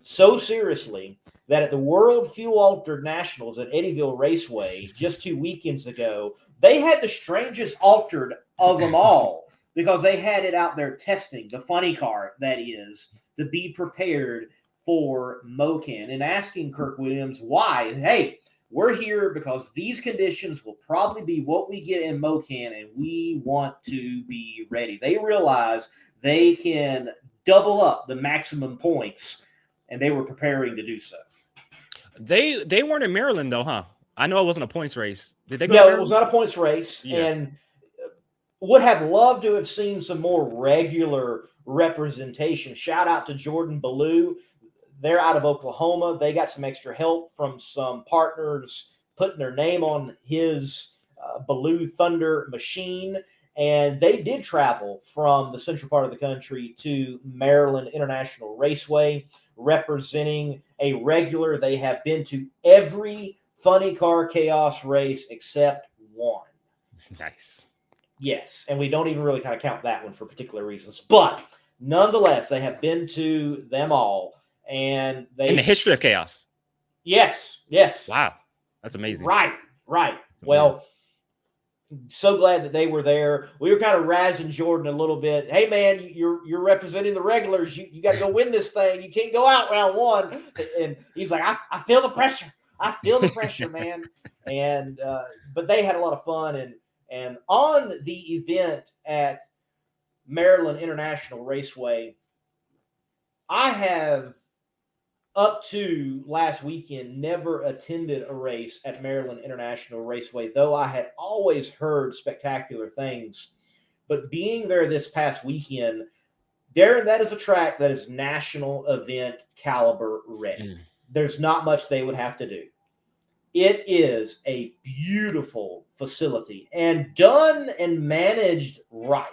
so seriously that at the World Fuel Altered Nationals at Eddyville Raceway just 2 weekends ago, they had the strangest altered of them all because they had it out there testing the funny car, that is, to be prepared for Mocan, and asking Kirk Williams why. Hey, we're here because these conditions will probably be what we get in Mocan, and we want to be ready. They realize they can double up the maximum points, and they were preparing to do so. They weren't in Maryland though, huh? I know it wasn't a points race. Did they go? No, it was not a points race, Yeah. and would have loved to have seen some more regular representation. Shout out to Jordan Ballou. They're out of Oklahoma. They got some extra help from some partners putting their name on his Ballou Thunder machine. And they did travel from the central part of the country to Maryland International Raceway, representing a regular. They have been to every Funny Car Chaos race except one. Nice. Yes, and we don't even really kind of count that one for particular reasons. But nonetheless, they have been to them all. And they In the history of chaos. Yes. Wow. That's amazing. Right. That's Well, so glad that they were there. We were kind of razzing Jordan a little bit. Hey, man, you're representing the regulars. You got to go win this thing. You can't go out round one. And he's like, I feel the pressure. I feel the pressure, man. And but they had a lot of fun. And on the event at Maryland International Raceway, I have, up to last weekend, never attended a race at Maryland International Raceway, though I had always heard spectacular things. But being there this past weekend, Darren, that is a track that is national event caliber ready. There's not much they would have to do. It is a beautiful facility and done and managed right.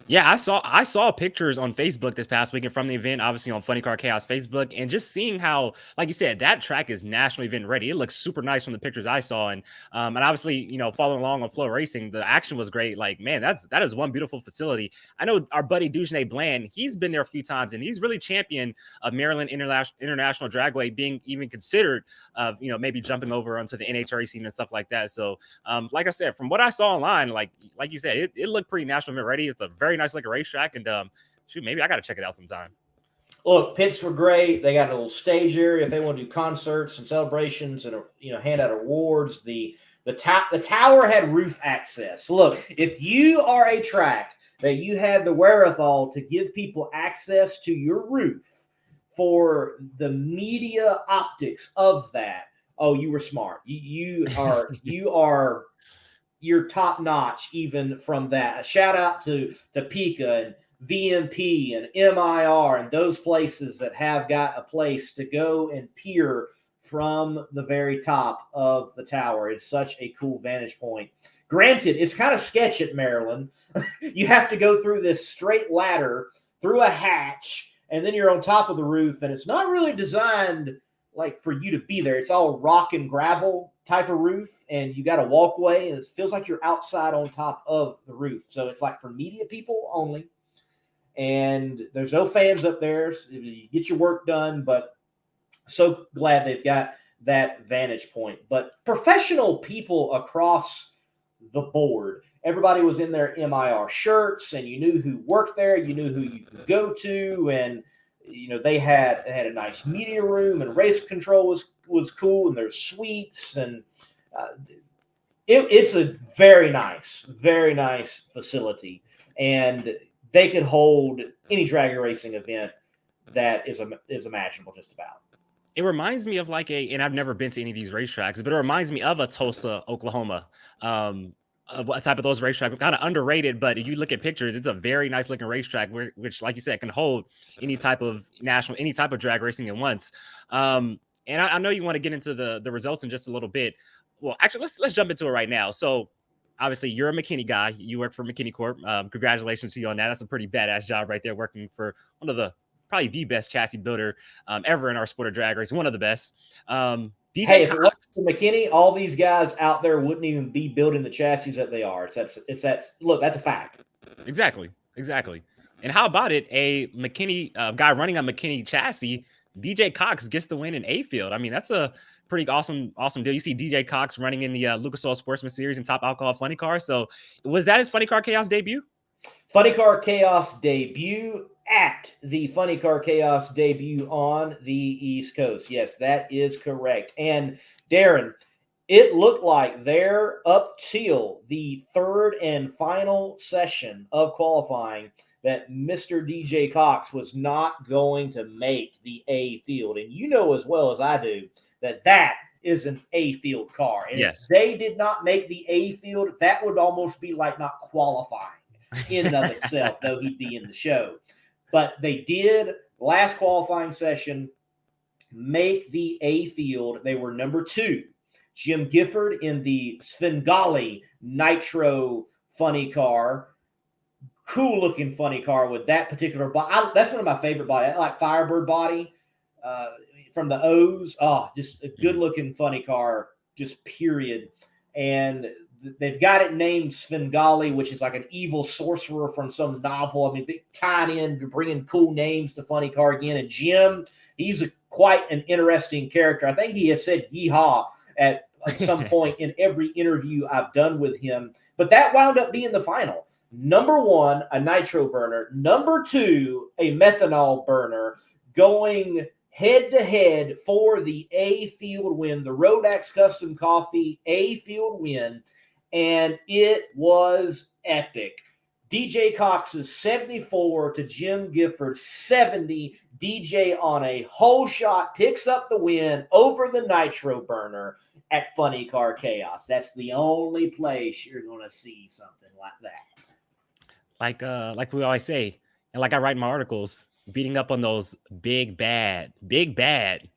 Yeah, I saw pictures on Facebook this past weekend from the event, obviously on Funny Car Chaos Facebook, and just seeing how, like you said, that track is national event ready. It looks super nice from the pictures I saw, and obviously, following along on Flow Racing, the action was great. Like, man, that is one beautiful facility. I know our buddy Dujane Bland, he's been there a few times, and he's really championed of Maryland International Dragway being even considered of maybe jumping over onto the NHRA scene and stuff like that. So, like I said, from what I saw online, like you said, it looked pretty national event ready. It's a very nice looking racetrack, and maybe I gotta check it out sometime. Look, pits were great. They got a little stage area if they want to do concerts and celebrations and hand out awards. The tower had roof access. Look, if you are a track that you had the wherewithal to give people access to your roof for the media optics of that, oh, you were smart. You're top notch even from that. A shout out to Pika and VMP and MIR and those places that have got a place to go and peer from the very top of the tower. It's such a cool vantage point. Granted, it's kind of sketch at Maryland. You have to go through this straight ladder through a hatch, and then you're on top of the roof, and it's not really designed like for you to be there. It's all rock and gravel type of roof, and you got a walkway, and it feels like you're outside on top of the roof. So it's like for media people only, and there's no fans up there. So you get your work done, but so glad they've got that vantage point. But professional people across the board, everybody was in their MIR shirts, and you knew who worked there, you knew who you could go to, and they had a nice media room, and race control was cool, and there's suites, and it's a very nice facility, and they could hold any drag racing event that is imaginable just about. It reminds me of and I've never been to any of these racetracks, but it reminds me of a Tulsa, Oklahoma. A type of those racetracks, kind of underrated, but if you look at pictures, it's a very nice looking racetrack, which, like you said, can hold any type of drag racing at once. And I know you want to get into the results in just a little bit. Well, actually, let's jump into it right now. So obviously you're a McKinney guy. You work for McKinney Corp. Congratulations to you on that. That's a pretty badass job right there, working for one of the probably the best chassis builder ever in our sport of drag race. One of the best. DJ Hey, if Cox. it wasn't for McKinney, all these guys out there wouldn't even be building the chassis that they are. It's that. Look, that's a fact. Exactly. And how about it? A McKinney guy running a McKinney chassis, DJ Cox gets the win in A field. I mean, that's a pretty awesome deal. You see DJ Cox running in the Lucas Oil Sportsman Series and Top Alcohol Funny Car. So was that his Funny Car Chaos debut? Funny Car Chaos debut at the Funny Car Chaos debut on the East Coast. Yes, that is correct. And Darren, it looked like there up till the third and final session of qualifying that Mr. DJ Cox was not going to make the A field. And you know as well as I do that is an A field car. And yes, if they did not make the A field, that would almost be like not qualifying in and of itself, though he'd be in the show. But they did, last qualifying session, make the A field. They were number 2. Jim Gifford in the Svengali Nitro funny car. Cool looking funny car with that particular body. That's one of my favorite bodies. I like Firebird body from the O's. Oh, just a good looking funny car, just period. And they've got it named Svengali, which is like an evil sorcerer from some novel. I mean, they tied in, bringing cool names to funny car again. And Jim, he's quite an interesting character. I think he has said yeehaw at some point in every interview I've done with him. But that wound up being the final. Number 1, a nitro burner. Number 2, a methanol burner, going head-to-head for the A field win, the Rodax Custom Coffee A field win, and it was epic. DJ Cox's 74 to Jim Gifford's 70. DJ on a whole shot picks up the win over the nitro burner at Funny Car Chaos. That's the only place you're going to see something like that. Like we always say, and like I write in my articles, beating up on those big bad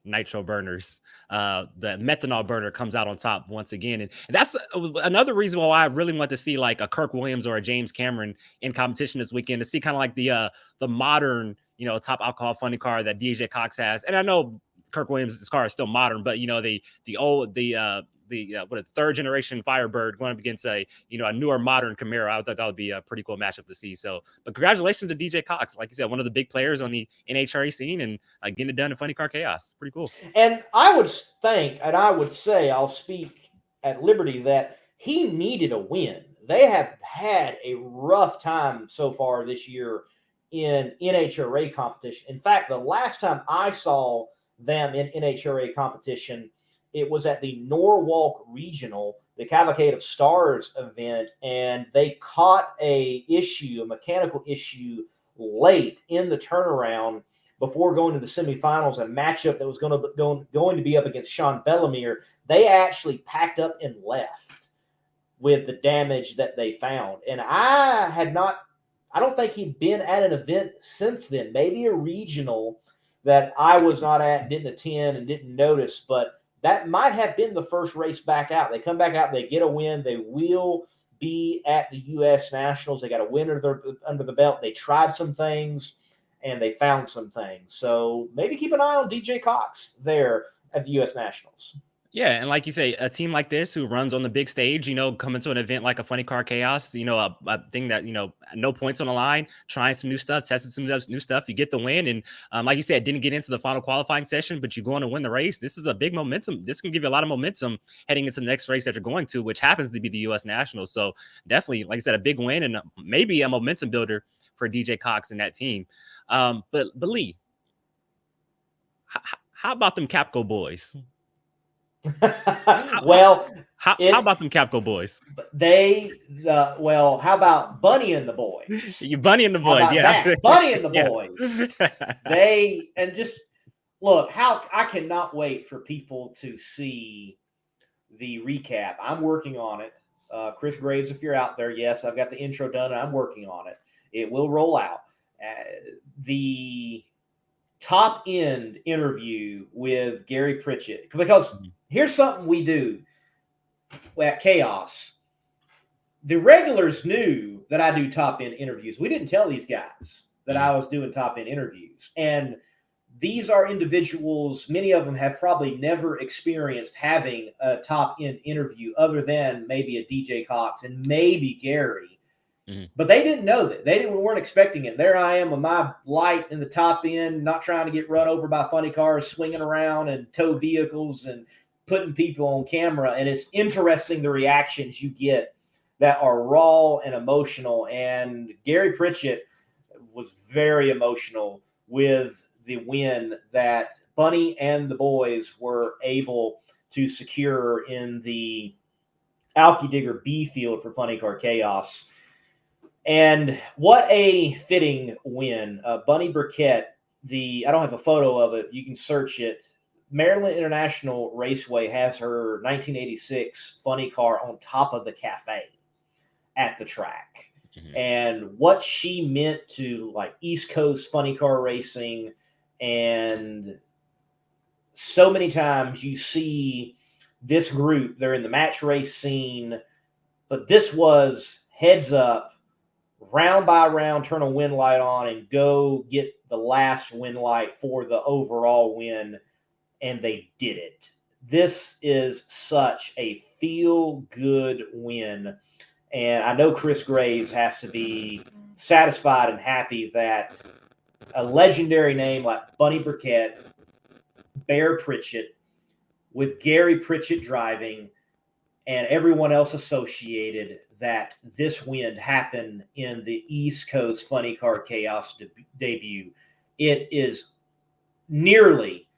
nitro burners. The methanol burner comes out on top once again, and that's another reason why I really want to see like a Kirk Williams or a James Cameron in competition this weekend, to see kind of like the modern, top alcohol funny car that DJ Cox has. And I know Kirk Williams' car is still modern, but the third generation Firebird going up against a newer modern Camaro. I thought that would be a pretty cool matchup to see. So, but congratulations to DJ Cox. Like you said, one of the big players on the NHRA scene, and getting it done in Funny Car Chaos. Pretty cool. And I would think, and I would say, I'll speak at liberty, that he needed a win. They have had a rough time so far this year in NHRA competition. In fact, the last time I saw them in NHRA competition, it was at the Norwalk Regional, the Cavalcade of Stars event, and they caught a mechanical issue late in the turnaround before going to the semifinals, a matchup that was going to be up against Sean Bellemere. They actually packed up and left with the damage that they found. And I don't think he'd been at an event since then, maybe a regional that I was not at, didn't attend, and didn't notice, but that might have been the first race back out. They come back out, they get a win. They will be at the U.S. Nationals. They got a win under the belt. They tried some things, and they found some things. So maybe keep an eye on DJ Cox there at the U.S. Nationals. Yeah, and like you say, a team like this who runs on the big stage, coming to an event like a Funny Car Chaos, a thing that, no points on the line, trying some new stuff, testing some new stuff, you get the win. And like you said, didn't get into the final qualifying session, but you're going to win the race. This is a big momentum. This can give you a lot of momentum heading into the next race that you're going to, which happens to be the U.S. Nationals. So definitely, like I said, a big win and maybe a momentum builder for DJ Cox and that team. But Lee, how about them Capco boys? Well, how about them Capco boys? How about Bunny and the boys? You Bunny and the boys, yeah. Bunny and the boys. Look, I cannot wait for people to see the recap. I'm working on it. Chris Graves, if you're out there, yes, I've got the intro done, and I'm working on it. It will roll out. The top end interview with Gary Pritchett, because here's something we do at Chaos. the regulars knew that I do top end interviews. We didn't tell these guys that I was doing top end interviews. And these are individuals, many of them have probably never experienced having a top end interview other than maybe a DJ Cox and maybe Gary. But they didn't know that. They weren't expecting it. There I am with my light in the top end, not trying to get run over by funny cars, swinging around and tow vehicles and putting people on camera. And it's interesting the reactions you get that are raw and emotional. And Gary Pritchett was very emotional with the win that Bunny and the boys were able to secure in the Alky Digger B field for Funny Car Chaos. And what a fitting win. Bunny Burkett, I don't have a photo of it. You can search it. Maryland International Raceway has her 1986 funny car on top of the cafe at the track. And what she meant to like East Coast funny car racing. And so many times you see this group, they're in the match race scene, but this was heads up, round by round, turn a win light on and go get the last win light for the overall win. And they did it. This is such a feel-good win. And I know Chris Graves has to be satisfied and happy that a legendary name like Bunny Burkett, Bear Pritchett, with Gary Pritchett driving, and everyone else associated, that this win happened in the East Coast Funny Car Chaos debut. It is nearly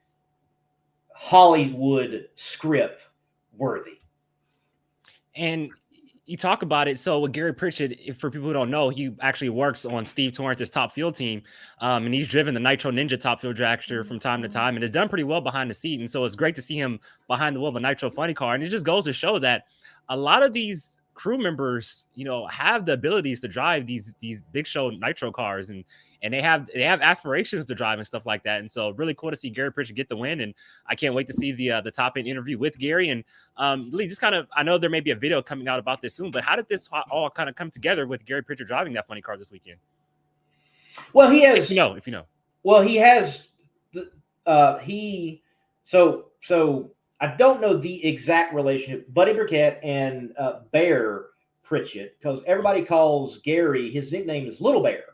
Hollywood script worthy. And you talk about it. So with Gary Pritchett, for people who don't know, he actually works on Steve Torrance's top field team. And he's driven the Nitro Ninja top field dragster from time to time and has done pretty well behind the seat. And so it's great to see him behind the wheel of a Nitro funny car. And it just goes to show that a lot of these crew members, have the abilities to drive these big show Nitro cars, and they have aspirations to drive and stuff like that. And so really cool to see Gary Pritchett get the win. And I can't wait to see the top end interview with Gary. And Lee, just kind of, I know there may be a video coming out about this soon, but how did this all kind of come together with Gary Pritchett driving that funny car this weekend? Well, he has, if you know, well, he has so I don't know the exact relationship, Buddy Burkett and Bear Pritchett, because everybody calls Gary, his nickname is Little Bear.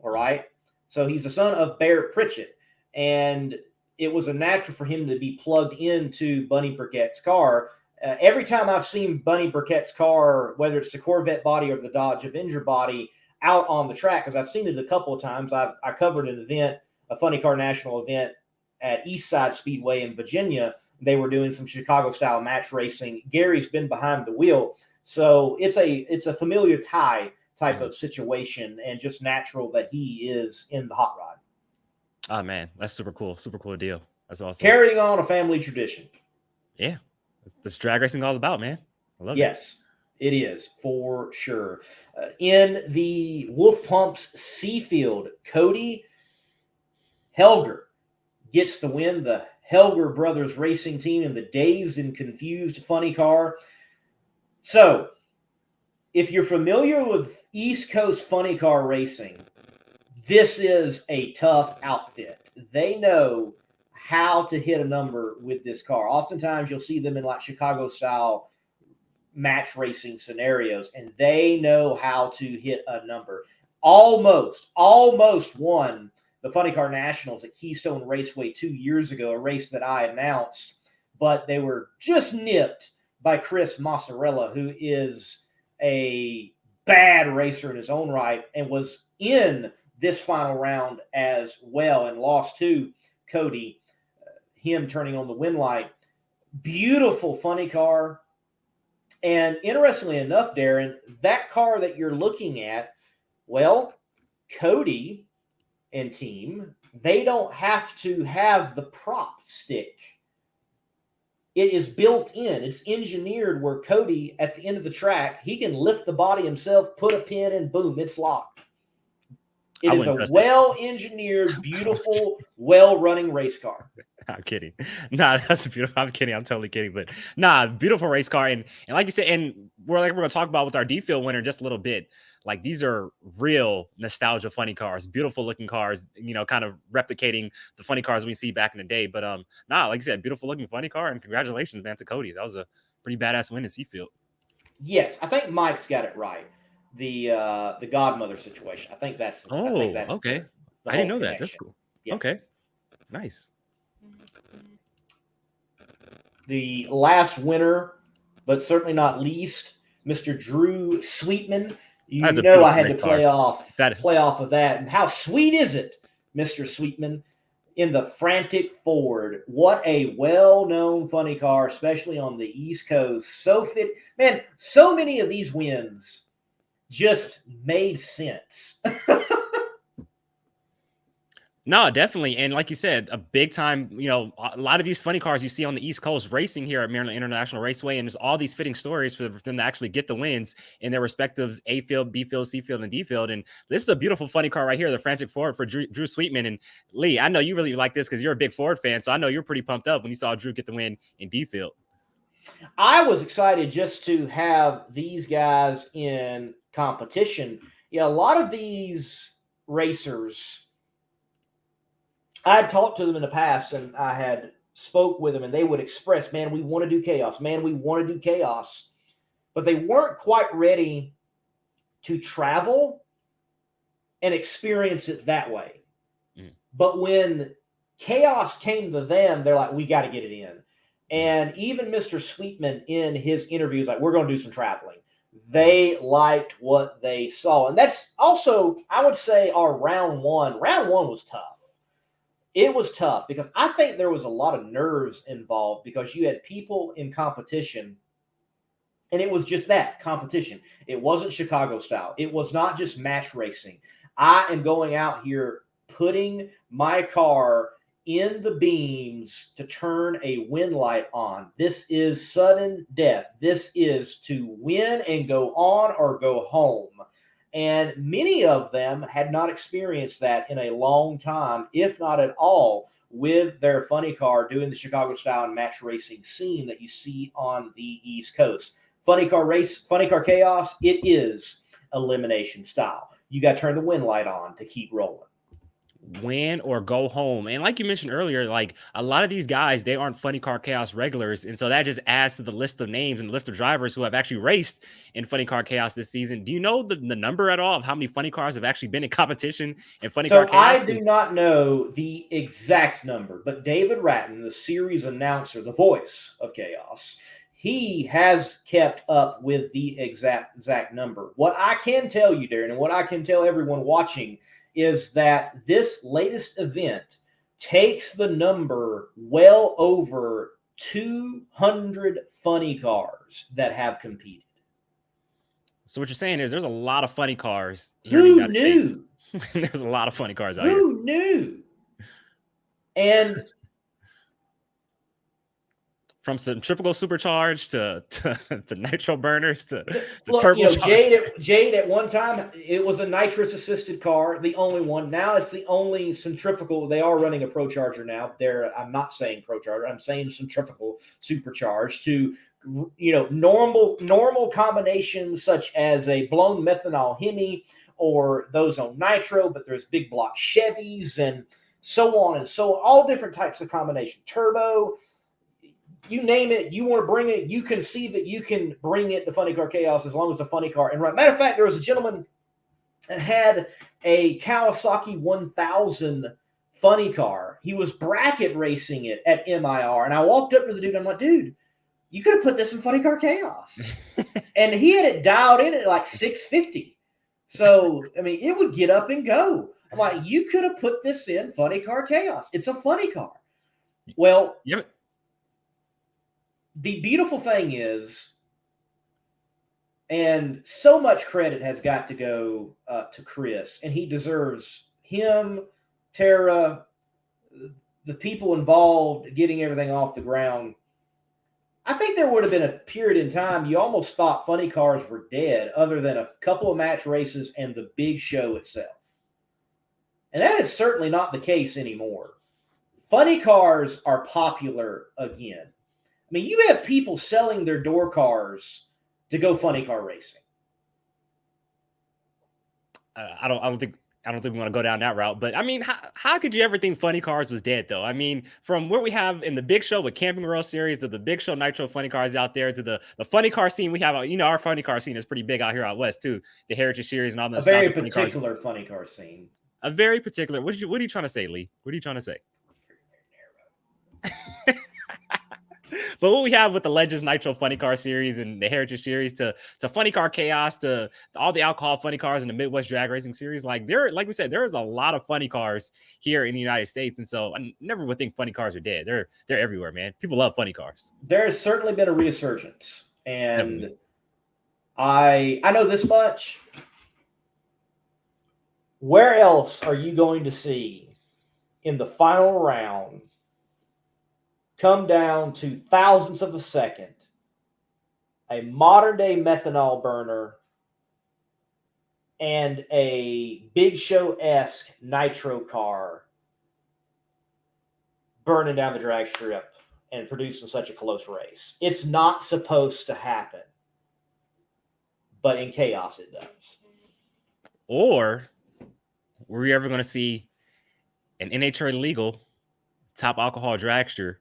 All right. So he's the son of Bear Pritchett. And it was a natural for him to be plugged into Bunny Burkett's car. Every time I've seen Bunny Burkett's car, whether it's the Corvette body or the Dodge Avenger body, out on the track, because I've seen it a couple of times. I covered an event, a Funny Car National event at Eastside Speedway in Virginia. They were doing some Chicago-style match racing. Gary's been behind the wheel. So it's a familiar type of situation, and just natural that he is in the hot rod. Oh man, that's super cool deal. That's awesome. Carrying on a family tradition. Yeah, this drag racing all about, man. I love it. Yes, it is for sure. In the Wolf Pumps Seafield, Cody Helger gets the win. The Helger Brothers Racing Team in the Dazed and Confused funny car. So, if you're familiar with East Coast funny car racing, this is a tough outfit. They know how to hit a number with this car. Oftentimes, you'll see them in like Chicago-style match racing scenarios, and they know how to hit a number. Almost won the Funny Car Nationals at Keystone Raceway 2 years ago, a race that I announced, but they were just nipped by Chris Mozzarella, who is a bad racer in his own right and was in this final round as well and lost to Cody, him turning on the win light. Beautiful funny car. And interestingly enough, Darren, that car that you're looking at, well, Cody and team, they don't have to have the prop stick. It is built in. It's engineered where Cody, at the end of the track, he can lift the body himself, put a pin, and boom, it's locked. It is a well-engineered, beautiful, well-running race car. I'm kidding. Nah, that's beautiful. I'm kidding. I'm totally kidding. But nah, beautiful race car. And like you said, and we're going to talk about with our D-Field winner in just a little bit. Like, these are real nostalgia funny cars, beautiful looking cars, kind of replicating the funny cars we see back in the day. But nah, like you said, beautiful looking funny car. And congratulations, man, to Cody. That was a pretty badass win in Seafield. Yes, I think Mike's got it right. The godmother situation. I think that's okay. I didn't know that. That's cool. Yeah. Okay. Nice. The last winner, but certainly not least, Mr. Drew Sweetman. I had to play off of that. And how sweet is it, Mr. Sweetman, in the Frantic Ford? What a well-known funny car, especially on the East Coast. So many of these wins just made sense. No, definitely. And like you said, a big time, a lot of these funny cars you see on the East Coast racing here at Maryland International Raceway. And there's all these fitting stories for them to actually get the wins in their respective A field, B field, C field, and D field. And this is a beautiful funny car right here, the Frantic Ford for Drew Sweetman. And Lee, I know you really like this because you're a big Ford fan. So I know you're pretty pumped up when you saw Drew get the win in D field. I was excited just to have these guys in competition. A lot of these racers, I had talked to them in the past, and I had spoke with them, and they would express, man, we want to do chaos. Man, we want to do chaos. But they weren't quite ready to travel and experience it that way. Mm. But when chaos came to them, they're like, we got to get it in. And even Mr. Sweetman in his interviews, like, we're going to do some traveling. They liked what they saw. And that's also, I would say, our round one. Round one was tough. It was tough because I think there was a lot of nerves involved because you had people in competition, and it was just that, competition. It wasn't Chicago style. It was not just match racing. I am going out here putting my car in the beams to turn a wind light on. This is sudden death. This is to win and go on or go home. And many of them had not experienced that in a long time, if not at all, with their funny car doing the Chicago style and match racing scene that you see on the East Coast. Funny car chaos, it is elimination style. You got to turn the wind light on to keep rolling. Win or go home. And like you mentioned earlier, like, a lot of these guys, they aren't funny car chaos regulars. And so that just adds to the list of names and list of drivers who have actually raced in funny car chaos this season. Do you know the number at all of how many funny cars have actually been in competition in funny car chaos? I do not know the exact number, but David Ratton, the series announcer, the voice of chaos, he has kept up with the exact number. What I can tell you, Darren, and what I can tell everyone watching is that this latest event takes the number well over 200 funny cars that have competed. So what you're saying is there's a lot of funny cars here. Who knew? There's a lot of funny cars out here. Who knew? And from centrifugal supercharged to nitro burners to turbo. Jade at one time, it was a nitrous assisted car, the only one. Now it's the only centrifugal. They are running a ProCharger now. I'm not saying ProCharger. I'm saying centrifugal supercharged to normal combinations such as a blown methanol Hemi or those on nitro. But there's big block Chevys and so on and so on. All different types of combination. Turbo. You name it, you want to bring it, you conceive it, you can bring it to Funny Car Chaos as long as it's a funny car. And matter of fact, there was a gentleman that had a Kawasaki 1000 funny car. He was bracket racing it at MIR. And I walked up to the dude, I'm like, dude, you could have put this in Funny Car Chaos. And he had it dialed in at like 650. So, I mean, it would get up and go. I'm like, you could have put this in Funny Car Chaos. It's a funny car. Well, yep. The beautiful thing is, and so much credit has got to go to Chris, and he deserves him, Tara, the people involved getting everything off the ground. I think there would have been a period in time you almost thought funny cars were dead other than a couple of match races and the big show itself. And that is certainly not the case anymore. Funny cars are popular again. I mean, you have people selling their door cars to go funny car racing. I don't think we want to go down that route. But I mean, how could you ever think funny cars was dead though? I mean, from what we have in the Big Show with Camping World Series to the Big Show Nitro funny cars out there to the funny car scene we have, our funny car scene is pretty big out here out west too. The Heritage Series and all the A very funny particular funny car scene. A very particular. What are you trying to say, Lee? What are you trying to say? But what we have with the Legends Nitro Funny Car Series and the Heritage Series to Funny Car Chaos to all the alcohol funny cars in the Midwest Drag Racing Series, like we said, there is a lot of funny cars here in the United States, and so I never would think funny cars are dead. They're everywhere, man. People love funny cars. There has certainly been a resurgence, and I know this much. Where else are you going to see in the final round come down to thousandths of a second a modern day methanol burner and a Big Show-esque nitro car burning down the drag strip and producing such a close race? It's not supposed to happen, but in chaos it does. Or were we ever going to see an NHRA legal top alcohol dragster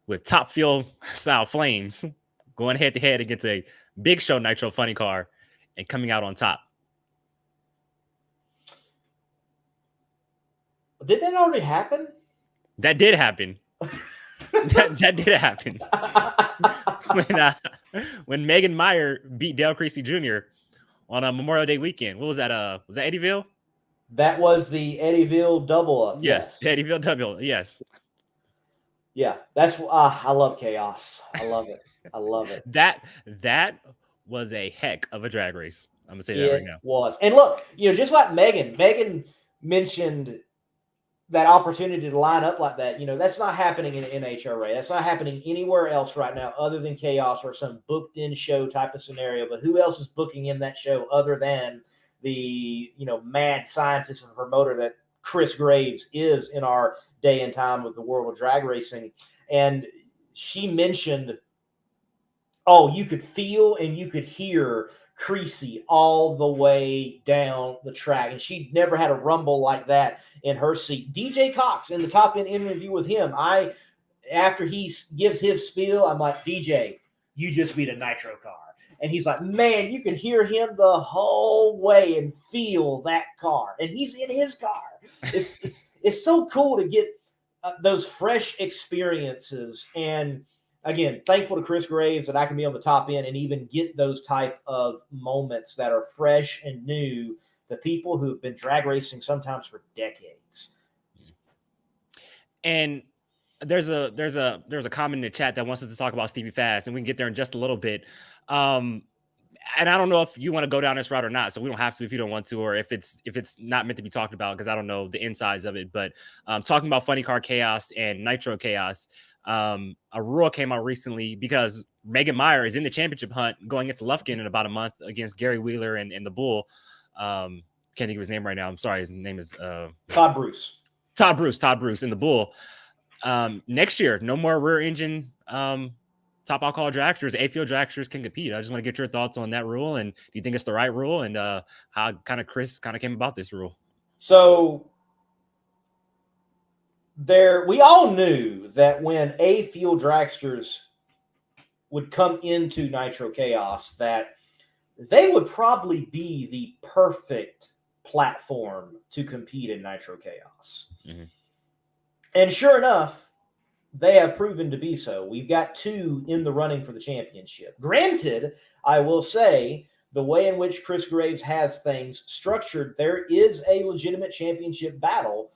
with top fuel style flames going head to head against a Big Show Nitro funny car and coming out on top? Did that already happen? That did happen. that did happen. When Megan Meyer beat Dale Creasy Jr. on a Memorial Day weekend. What was that? Was that Eddyville? That was the Eddyville double up. Yes. Eddyville double. Yes. Yeah, that's I love chaos. I love it. I love it. That was a heck of a drag race. I'm gonna say that right now. It was. And look, just like Megan mentioned that opportunity to line up like that. That's not happening in NHRA. That's not happening anywhere else right now other than chaos or some booked in show type of scenario. But who else is booking in that show other than the mad scientist and promoter that Chris Graves is in our day and time of the world of drag racing? And she mentioned, you could feel and you could hear Creasy all the way down the track. And she'd never had a rumble like that in her seat. DJ Cox in the top end interview with him, after he gives his spiel, I'm like, DJ, you just beat a nitro car. And he's like, man, you can hear him the whole way and feel that car. And he's in his car. It's so cool to get those fresh experiences. And again, thankful to Chris Graves that I can be on the top end and even get those type of moments that are fresh and new to people who have been drag racing sometimes for decades. And there's a comment in the chat that wants us to talk about Stevie Fast, and we can get there in just a little bit. And I don't know if you want to go down this route or not, so we don't have to if you don't want to, or if it's not meant to be talked about, because I don't know the insides of it. But talking about Funny Car Chaos and Nitro Chaos, a rule came out recently because Megan Meyer is in the championship hunt going into Lufkin in about a month against Gary Wheeler and the Bull. Can't think of his name right now. I'm sorry. His name is Todd Bruce. Todd Bruce in the Bull. Next year, no more rear engine top alcohol dragsters. A-field dragsters can compete. I just want to get your thoughts on that rule, and do you think it's the right rule, and how Chris came about this rule? So we all knew that when A-field dragsters would come into Nitro Chaos, that they would probably be the perfect platform to compete in Nitro Chaos. Mm-hmm. And sure enough, they have proven to be so. We've got two in the running for the championship. Granted, I will say, the way in which Chris Graves has things structured, there is a legitimate championship battle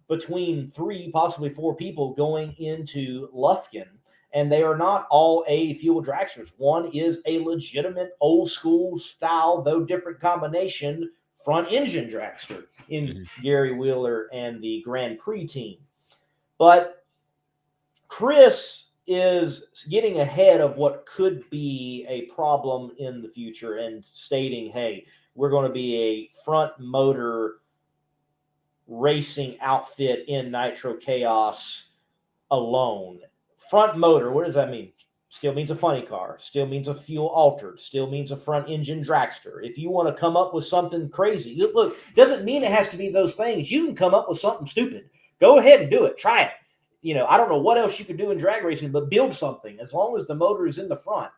between 3, possibly 4 people going into Lufkin, and they are not all A-fuel dragsters. One is a legitimate old school style, though different combination, front engine dragster in Gary Wheeler and the Grand Prix team. But Chris is getting ahead of what could be a problem in the future and stating, hey, we're going to be a front motor racing outfit in Nitro Chaos alone. Front motor, what does that mean? Still means a funny car, still means a fuel altered, still means a front engine dragster. If you want to come up with something crazy, look, doesn't mean it has to be those things. You can come up with something stupid. Go ahead and do it. Try it. I don't know what else you could do in drag racing, but build something as long as the motor is in the front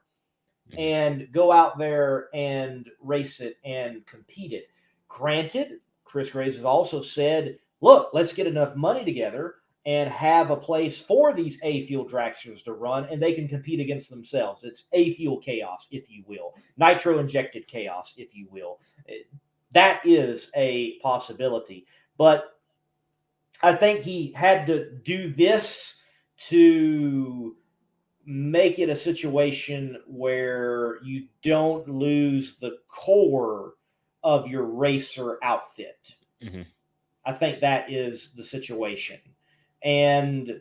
and go out there and race it and compete it. Granted, Chris Graves has also said, look, let's get enough money together and have a place for these A-Fuel dragsters to run, and they can compete against themselves. It's A-Fuel chaos, if you will. Nitro-injected chaos, if you will. That is a possibility. But I think he had to do this to make it a situation where you don't lose the core of your racer outfit. Mm-hmm. I think that is the situation. And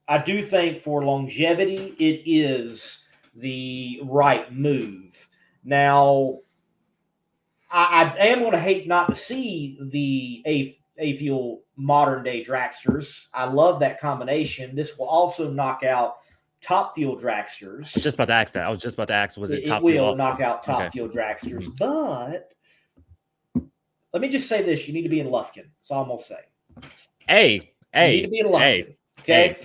I do think for longevity, it is the right move. Now, I am going to hate not to see the A-Fuel modern day dragsters. I love that combination. This will also knock out Top Fuel dragsters. Just about to ask that. I was just about to ask, was it Top Fuel? It Fuel? will knock out Top Fuel dragsters. But let me just say this. You need to be in Lufkin. That's all I'm going to say. Hey. You need to be in Lufkin. Okay.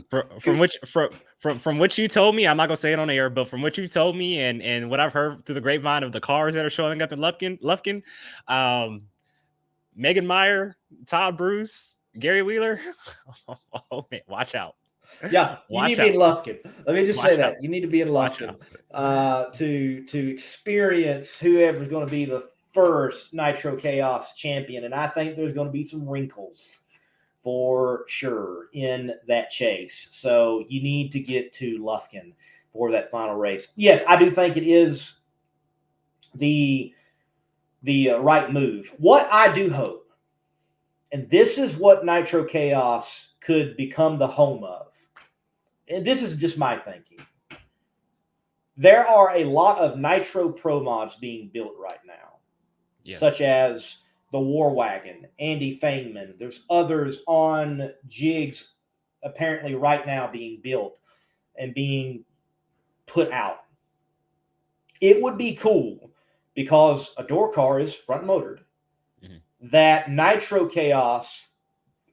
From what you told me, I'm not gonna say it on air, but from what you told me and what I've heard through the grapevine of the cars that are showing up in Lufkin, Megan Meyer, Todd Bruce, Gary Wheeler. Oh man, watch out. Yeah, you need to be in Lufkin. Let me just say that. You need to be in Lufkin to experience whoever's going to be the first Nitro Chaos champion. And I think there's going to be some wrinkles for sure in that chase. So you need to get to Lufkin for that final race. Yes, I do think it is the right move. What I do hope, and this is what Nitro Chaos could become the home of, and this is just my thinking. There are a lot of Nitro Pro mods being built right now, such as the War Wagon, Andy Feynman. There's others on jigs apparently right now being built and being put out. It would be cool because a door car is front motored, that Nitro Chaos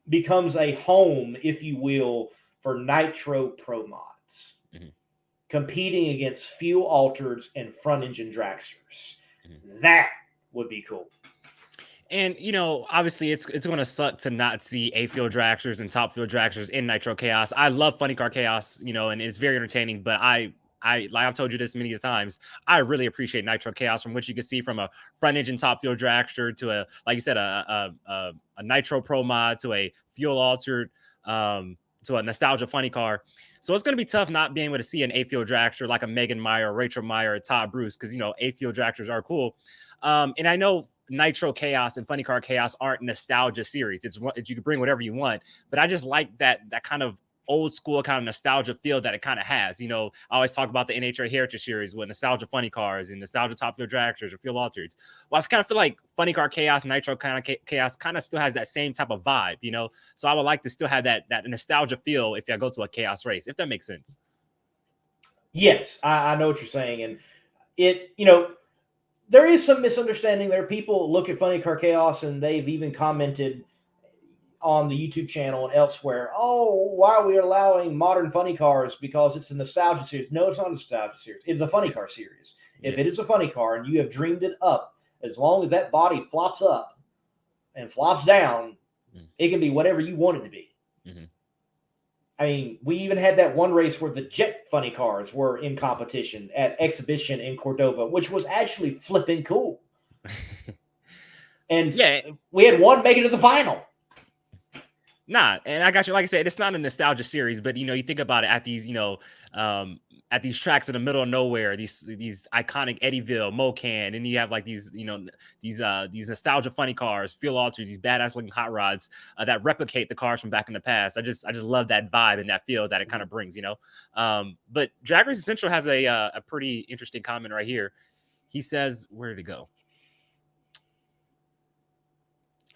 becomes a home, if you will, for Nitro Pro mods, competing against fuel altereds and front engine dragsters. That would be cool. And, obviously it's going to suck to not see A-Fuel dragsters and Top Fuel dragsters in Nitro Chaos. I love Funny Car Chaos, and it's very entertaining, but I like I've told you this many times, I really appreciate Nitro Chaos, from which you can see from a front engine Top Fuel dragster to a, like you said, a Nitro Pro mod to a fuel altered, to a nostalgia funny car. So it's going to be tough not being able to see an A-Fuel dragster like a Megan Meyer, Rachel Meyer, or Todd Bruce, because, A-Fuel dragsters are cool. And I know Nitro Chaos and Funny Car Chaos aren't nostalgia series. It's you can bring whatever you want, but I just like that kind of old school kind of nostalgia feel that it kind of has. I always talk about the NHRA Heritage Series with nostalgia funny cars and nostalgia Top Fuel dragsters or fuel altereds. Well, I kind of feel like Funny Car Chaos, Nitro kind of Chaos kind of still has that same type of vibe, So I would like to still have that nostalgia feel if I go to a chaos race, if that makes sense. Yes, I know what you're saying, and it, there is some misunderstanding there. People look at Funny Car Chaos and they've even commented on the YouTube channel and elsewhere, oh, why are we allowing modern funny cars because it's a nostalgia series? No, it's not a nostalgia series. It's a funny car series. If it is a funny car and you have dreamed it up, as long as that body flops up and flops down, it can be whatever you want it to be. I mean, we even had that one race where the jet funny cars were in competition at Exhibition in Cordova, which was actually flipping cool. And we had one make it to the final. Nah, and I got you. Like I said, it's not a nostalgia series, but you think about it at these, at these tracks in the middle of nowhere, these iconic Eddyville, Mocan, and you have like these, these nostalgia funny cars, fuel alters, these badass looking hot rods that replicate the cars from back in the past. I just love that vibe and that feel that it kind of brings, But Drag Race Central has a pretty interesting comment right here. He says, where did it go?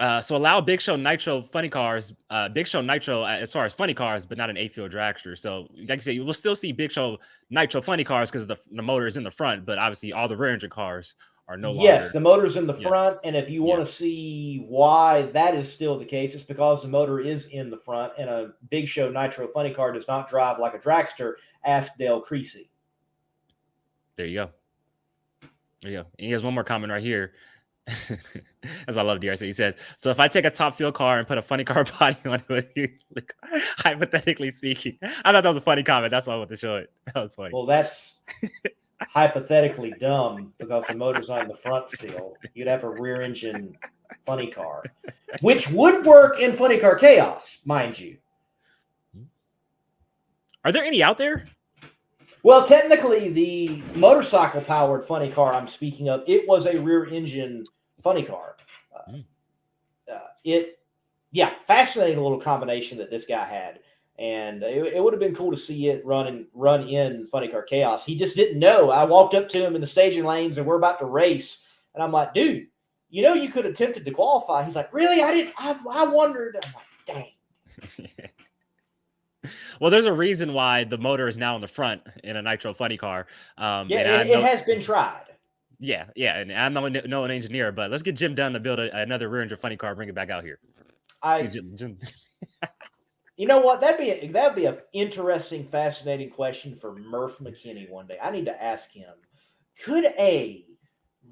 So allow Big Show Nitro funny cars, Big Show Nitro as far as funny cars, but not an 8-field dragster. So like I said, you will still see Big Show Nitro funny cars because the motor is in the front, but obviously all the rear engine cars are no longer. Yes, the motor's in the Yeah. front, and if you Yeah. want to see why that is still the case, it's because the motor is in the front, and a Big Show Nitro funny car does not drive like a dragster. Ask Dale Creasy. There you go. There you go. And he has one more comment right here. As I love DRC, he says, so if I take a top fuel car and put a funny car body on it, like, hypothetically speaking, I thought that was a funny comment. That's why I wanted to show it. That was funny. Well, that's hypothetically dumb because the motor's not in the front still. You'd have a rear engine funny car, which would work in Funny Car Chaos, mind you. Are there any out there? Well, technically, the motorcycle-powered funny car I'm speaking of, it was a rear-engine funny car. Fascinating little combination that this guy had, and it would have been cool to see it run in Funny Car Chaos. He just didn't know. I walked up to him in the staging lanes, and we're about to race, and I'm like, dude, you know you could have attempted to qualify. He's like, really? I didn't. I wondered. I'm like, dang. Well, there's a reason why the motor is now in the front in a Nitro funny car. It has been tried. Yeah, and I'm not an engineer, but let's get Jim Dunn to build another rear engine funny car, bring it back out here. Jim. You know what? That'd be an interesting, fascinating question for Murph McKinney one day. I need to ask him: could a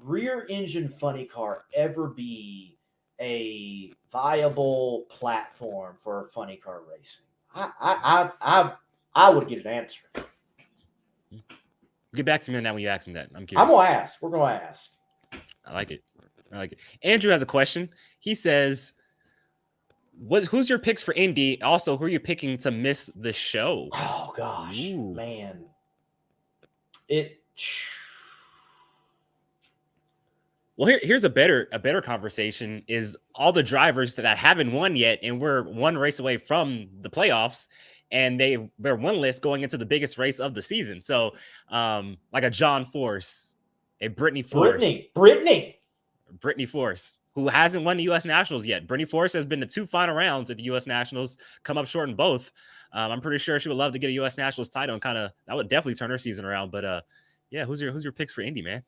rear engine funny car ever be a viable platform for funny car racing? I would get an answer. Get back to me on that when you ask him that. I'm curious. I'm gonna ask. We're gonna ask. I like it. Andrew has a question. He says, who's your picks for Indy? Also, who are you picking to miss the show? Oh gosh, man. Well, here's a better conversation is all the drivers that haven't won yet, and we're one race away from the playoffs, and they're winless going into the biggest race of the season. So, like a John Force, a Brittany Force, who hasn't won the U.S. Nationals yet. Brittany Force has been to 2 final rounds at the U.S. Nationals, come up short in both. I'm pretty sure she would love to get a U.S. Nationals title, and that would definitely turn her season around. But yeah, who's your picks for Indy, man?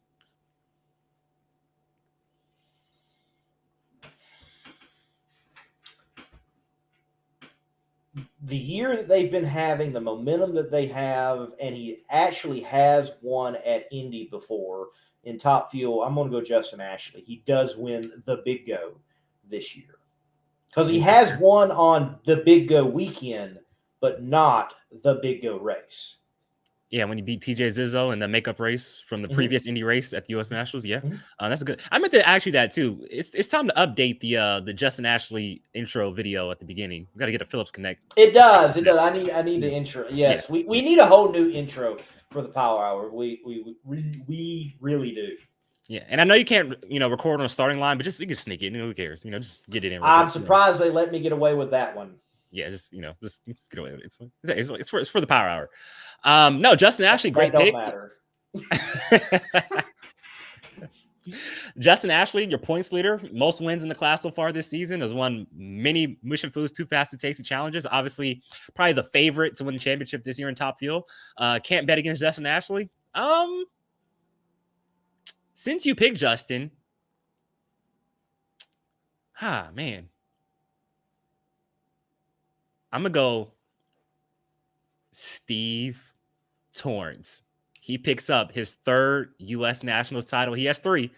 The year that they've been having, the momentum that they have, and he actually has won at Indy before in Top Fuel, I'm going to go Justin Ashley. He does win the Big Go this year because he has won on the Big Go weekend, but not the Big Go race. Yeah, when you beat TJ Zizzo in the makeup race from the previous Indy race at the U.S. Nationals. Yeah, that's good. I meant to ask you that too. It's time to update the Justin Ashley intro video at the beginning. We got to get a Phillips Connect. It does. I need the intro. Yes, we need a whole new intro for the Power Hour. We really do. Yeah, and I know you can't record on a starting line, but you can sneak it. Who cares? Just get it in. I'm surprised they let me get away with that one. Yeah, just get away with it. It's for the Power Hour. No, Justin Ashley, great pick. Matter. Justin Ashley, your points leader, most wins in the class so far this season, has won many Mission Foods Too Fast Too Tasty challenges. Obviously, probably the favorite to win the championship this year in Top Fuel. Can't bet against Justin Ashley. Since you picked Justin, man, I'm gonna go Steve Torrence. He picks up his 3rd U.S. Nationals title. He has 3.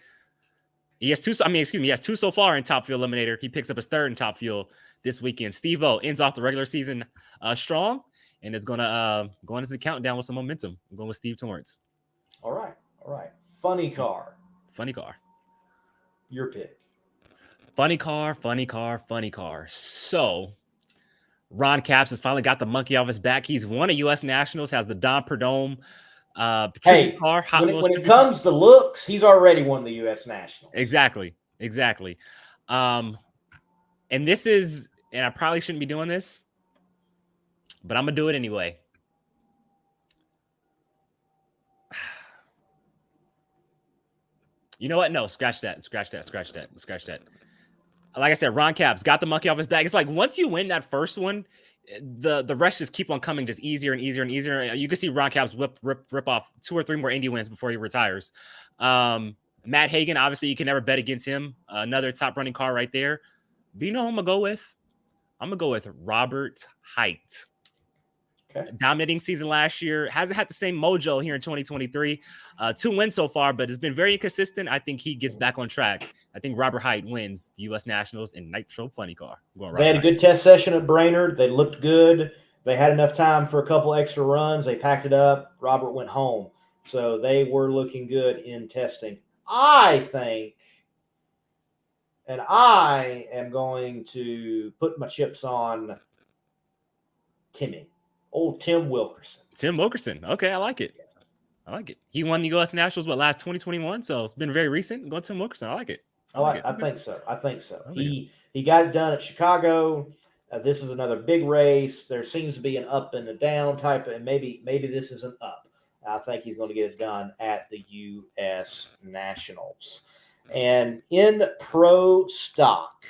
He has 2. He has 2 so far in Top Fuel Eliminator. He picks up his 3rd in Top Fuel this weekend. Steve-O ends off the regular season strong, and is gonna go into the countdown with some momentum. I'm going with Steve Torrence. All right. Funny car. Your pick. Funny car. So, Ron Capps has finally got the monkey off his back. He's won a U.S. Nationals, has the Dom Perdome car. When it comes to looks, he's already won the U.S. Nationals. Exactly. And this is, and I probably shouldn't be doing this, but I'm going to do it anyway. You know what? No, scratch that. like I said, Ron Capps got the monkey off his back. It's like once you win that first one, the rest just keep on coming just easier and easier and easier. You can see Ron Capps rip off 2 or 3 more Indy wins before he retires. Matt Hagan, obviously, you can never bet against him. Another top running car right there. But you know who I'm going to go with? I'm going to go with Robert Hight. Okay. Dominating season last year. Hasn't had the same mojo here in 2023. 2 wins so far, but it's been very inconsistent. I think he gets back on track. I think Robert Hight wins the U.S. Nationals in Nitro Funny Car. They had a good test session at Brainerd. They looked good. They had enough time for a couple extra runs. They packed it up. Robert went home. So they were looking good in testing. I think, and I am going to put my chips on Timmy. Old Tim Wilkerson. Tim Wilkerson. Okay, I like it. I like it. He won the U.S. Nationals, last 2021, so it's been very recent. Going Tim Wilkerson. I like it. I think so. I think so. He got it done at Chicago. This is another big race. There seems to be an up and a down type, and maybe this is an up. I think he's going to get it done at the U.S. Nationals. And in Pro Stock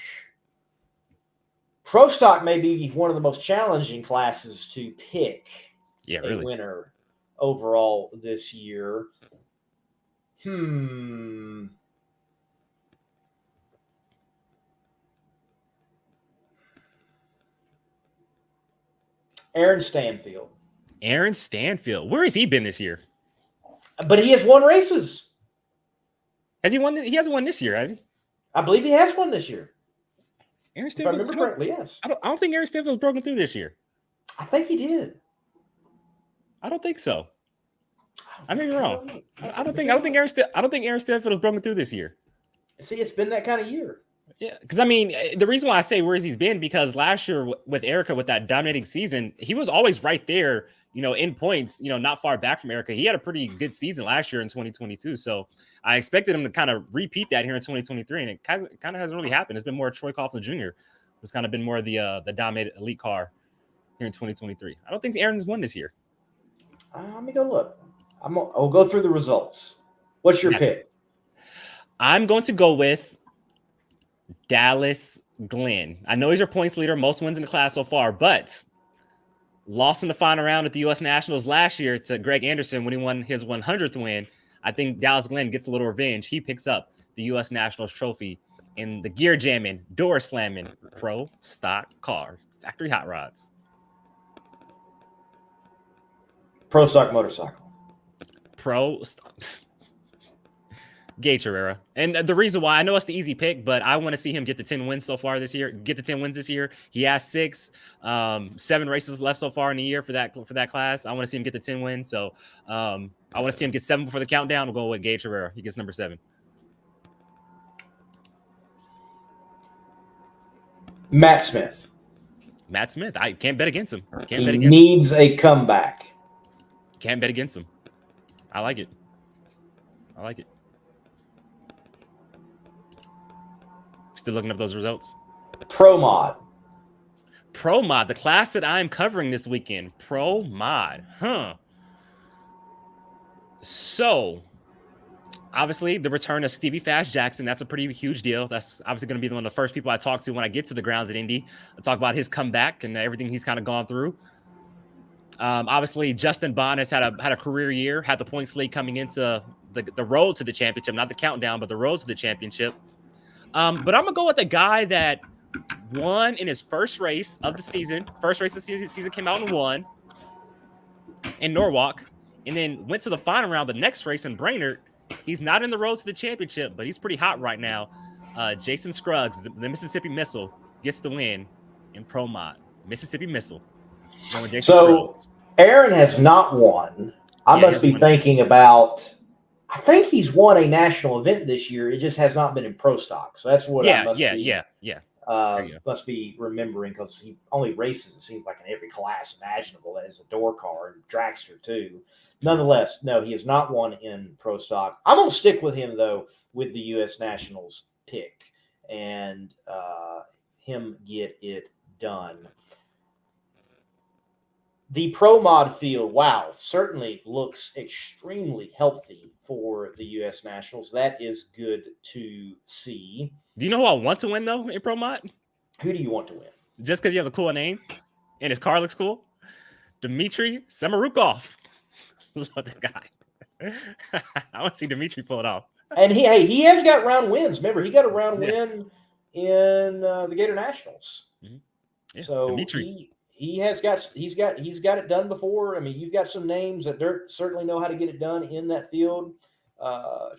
may be one of the most challenging classes to pick a winner overall this year. Aaron Stanfield. Where has he been this year? But he has won races. Has he won? He hasn't won this year, has he? I believe he has won this year. Aaron Stanfield, if I remember correctly, yes. I don't think Aaron Stanfield's broken through this year. I think he did. I don't think so. I may be wrong. I don't think Aaron Stanfield has broken through this year. See, it's been that kind of year. Yeah, because I mean, the reason why I say where's he's been, because last year with Erica, with that dominating season, he was always right there, in points, not far back from Erica. He had a pretty good season last year in 2022. So I expected him to kind of repeat that here in 2023. And it kind of hasn't really happened. It's been more Troy Coughlin Jr. It's kind of been more of the dominated elite car here in 2023. I don't think Aaron's won this year. Let me go look. I'll go through the results. What's your pick? I'm going to go with Dallas Glenn. I know he's your points leader, most wins in the class so far, but lost in the final round at the U.S. Nationals last year to Greg Anderson when he won his 100th win. I think Dallas Glenn gets a little revenge. He picks up the U.S. Nationals trophy in the gear jamming, door slamming, Pro Stock cars, factory hot rods. Pro Stock motorcycle. Pro Stock. NHRA. And the reason why, I know it's the easy pick, but I want to see him get the 10 wins so far this year. Get the 10 wins this year. He has 7 races left so far in the year for that class. I want to see him get the 10 wins. So I want to see him get 7 before the countdown. We'll go with NHRA. He gets number 7. Matt Smith. I can't bet against him. He needs a comeback. Can't bet against him. I like it. Still looking up those results. Pro Mod, the class that I'm covering this weekend. Pro Mod, So, obviously, the return of Stevie Fast Jackson. That's a pretty huge deal. That's obviously going to be one of the first people I talk to when I get to the grounds at Indy. I'll talk about his comeback and everything he's kind of gone through. Obviously, Justin Bond has had a career year. Had the points lead coming into the road to the championship, not the countdown, but the road to the championship. But I'm going to go with a guy that won in his first race of the season. First race of the season came out and won in Norwalk, and then went to the final round, the next race in Brainerd. He's not in the road to the championship, but he's pretty hot right now. Jason Scruggs, the Mississippi Missile, gets the win in Pro Mod. Mississippi Missile. So Aaron has not won. I must be thinking about... I think he's won a national event this year. It just has not been in Pro Stock. So that's what I must be remembering, because he only races, it seems like, in every class imaginable as a door car and dragster too. Nonetheless, no, he has not won in Pro Stock. I'm going to stick with him, though, with the U.S. Nationals pick and him get it done. The Pro Mod field, wow, certainly looks extremely healthy for the U.S. Nationals. That is good to see. Do you know who I want to win though in Pro Mod? Who do you want to win? Just because he has a cool name and his car looks cool? Dmitry Samarukov. Love that guy. I want to see Dmitry pull it off. And he has got round wins. Remember, he got a round win in the Gator Nationals. Mm-hmm. Yeah, so Dmitry. he's got it done before. I mean, you've got some names that certainly know how to get it done in that field.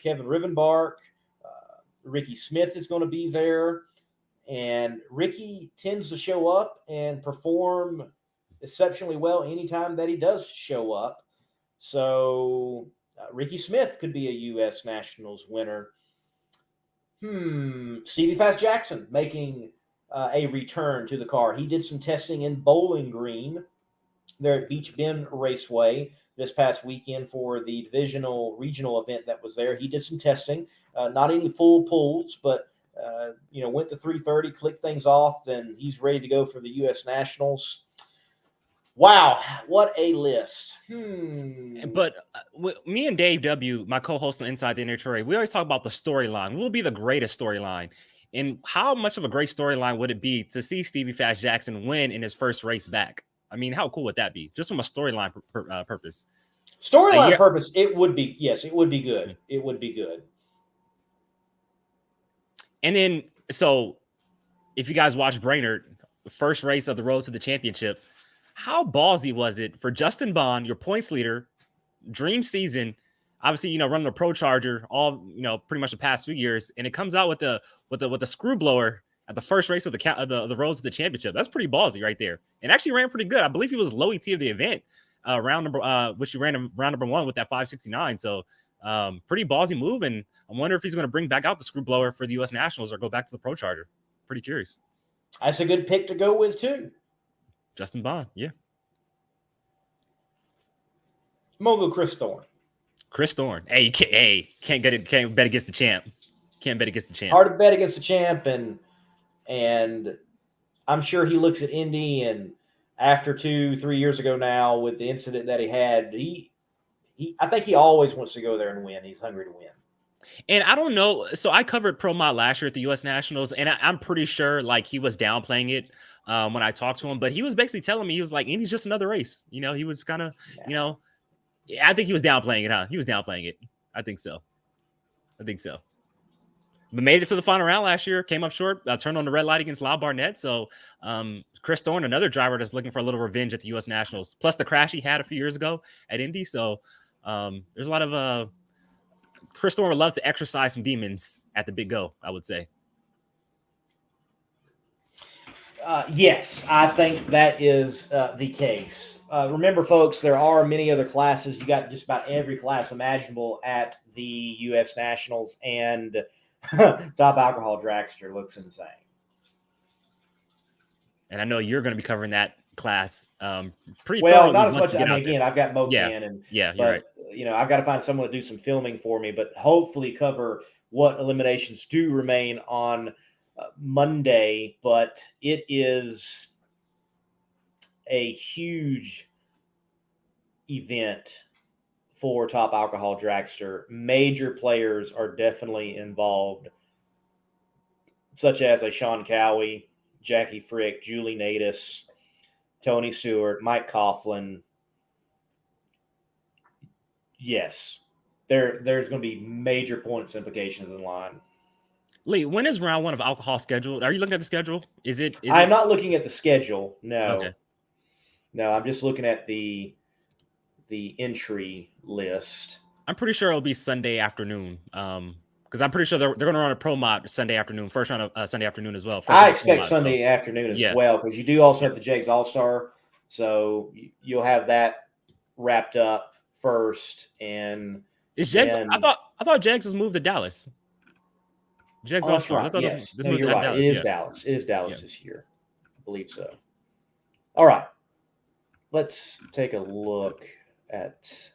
Kevin Rivenbark, Ricky Smith is going to be there, and Ricky tends to show up and perform exceptionally well anytime that he does show up. So Ricky Smith could be a U.S. Nationals winner. Stevie Fast Jackson making a return to the car. He did some testing in Bowling Green there at Beach Bend Raceway this past weekend for the divisional regional event that was there. He did some testing, not any full pulls, but went to 330, clicked things off, and he's ready to go for the U.S. Nationals. Wow, what a list. But me and Dave W., my co-host on Inside the NHRA, we always talk about the storyline. What will be the greatest storyline? And how much of a great storyline would it be to see Stevie Fast Jackson win in his first race back? I mean, how cool would that be? Just from a storyline purpose. Storyline purpose, it would be, yes, it would be good. It would be good. And then, so if you guys watch Brainerd, the first race of the Road to the Championship, how ballsy was it for Justin Bond, your points leader, dream season, obviously, running a Pro Charger all, pretty much the past 2 years, and it comes out with the screw blower at the first race of the Road to the Championship. That's pretty ballsy right there, and actually ran pretty good. I believe he was low ET of the event, which he ran in round number 1 with that 569. So pretty ballsy move, and I wonder if he's going to bring back out the screw blower for the U.S. Nationals or go back to the Pro Charger. Pretty curious. That's a good pick to go with too. Justin Bond, yeah. I'm gonna go Chris Thorne. Chris Thorne. Hey, can't bet against the champ. Can't bet against the champ. Hard to bet against the champ, and I'm sure he looks at Indy, and after 2-3 years ago now, with the incident that he had, I think he always wants to go there and win. He's hungry to win. And I don't know. So I covered Pro Mod last year at the U.S. Nationals, and I'm pretty sure he was downplaying it when I talked to him. But he was basically telling me, he was like, Indy's just another race. He was kind of, I think he was downplaying it, huh? He was downplaying it. I think so. But made it to the final round last year, came up short, turned on the red light against Lyle Barnett. So Chris Thorne, another driver that's looking for a little revenge at the U.S. Nationals, plus the crash he had a few years ago at Indy. So there's a lot of Chris Thorne would love to exercise some demons at the big go, I would say. Yes, I think that is the case. Remember, folks, there are many other classes. You got just about every class imaginable at the U.S. Nationals, and Top Alcohol Dragster looks insane. And I know you're going to be covering that class pretty well, thoroughly. Not as much. I mean, again, I've got Mocan, and you're right. I've got to find someone to do some filming for me, but hopefully cover what eliminations do remain on Monday. But it is a huge event for Top Alcohol Dragster. Major players are definitely involved, such as a Sean Cowie, Jackie Frick, Julie Natus, Tony Stewart, Mike Coughlin. Yes, there's going to be major points implications in line. Lee, when is round 1 of alcohol scheduled? Are you looking at the schedule? I'm not looking at the schedule. No. Okay. No, I'm just looking at the entry list. I'm pretty sure it'll be Sunday afternoon. Because I'm pretty sure they're going to run a Pro Mod Sunday afternoon, first round of Sunday afternoon as well. I expect Sunday afternoon as well, because you do also have the Jags All-Star, so you'll have that wrapped up first. And is Jags? I thought Jags was moved to Dallas. Jags All-Star. Right. Yes. No, you're right. Dallas. It is Dallas. It is Dallas this year. I believe so. All right. Let's take a look at.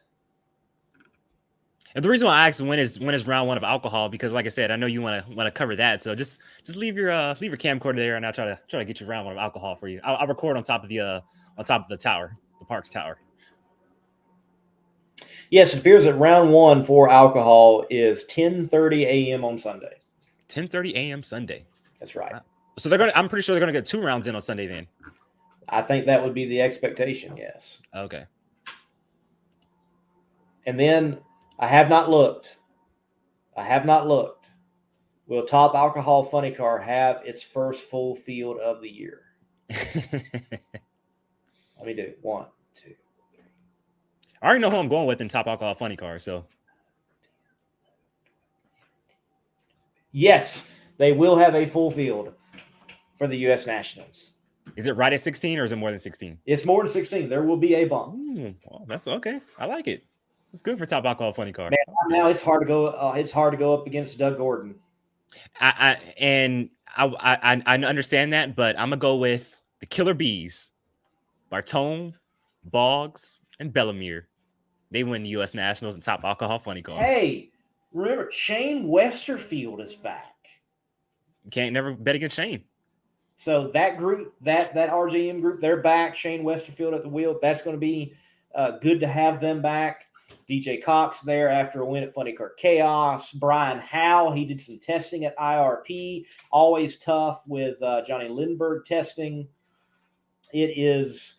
And the reason why I asked when is round 1 of alcohol, because like I said, I know you want to cover that. So just leave your camcorder there, and I'll try to get you round 1 of alcohol for you. I'll record on top of the tower, the Parks Tower. Yes, it appears that round one for alcohol is 10:30 a.m. on Sunday. 10:30 a.m. Sunday. That's right. So they're gonna. I'm pretty sure they're gonna get 2 rounds in on Sunday then. I think that would be the expectation. Yes. Okay. And then I have not looked. Will Top Alcohol Funny Car have its first full field of the year? Let me do 1, 2. I already know who I'm going with in Top Alcohol Funny Car. So Yes, they will have a full field for the U.S. Nationals. is it right at 16 or is it more than 16? It's more than 16. There will be a bump. Well, that's okay. I like it. It's good for Top Alcohol Funny Car. Man, now it's hard to go. It's hard to go up against Doug Gordon. I understand that, but I'm gonna go with the Killer Bees, Bartone, Boggs, and Bellemere. They win the U.S. Nationals and Top Alcohol Funny Car. Hey, remember Shane Westerfield is back. You can't never bet against Shane. So that group, that RJM group, they're back. Shane Westerfield at the wheel. That's going to be good to have them back. DJ Cox there after a win at Funny Car Chaos. Brian Howe, he did some testing at IRP. Always tough with Johnny Lindbergh testing. It is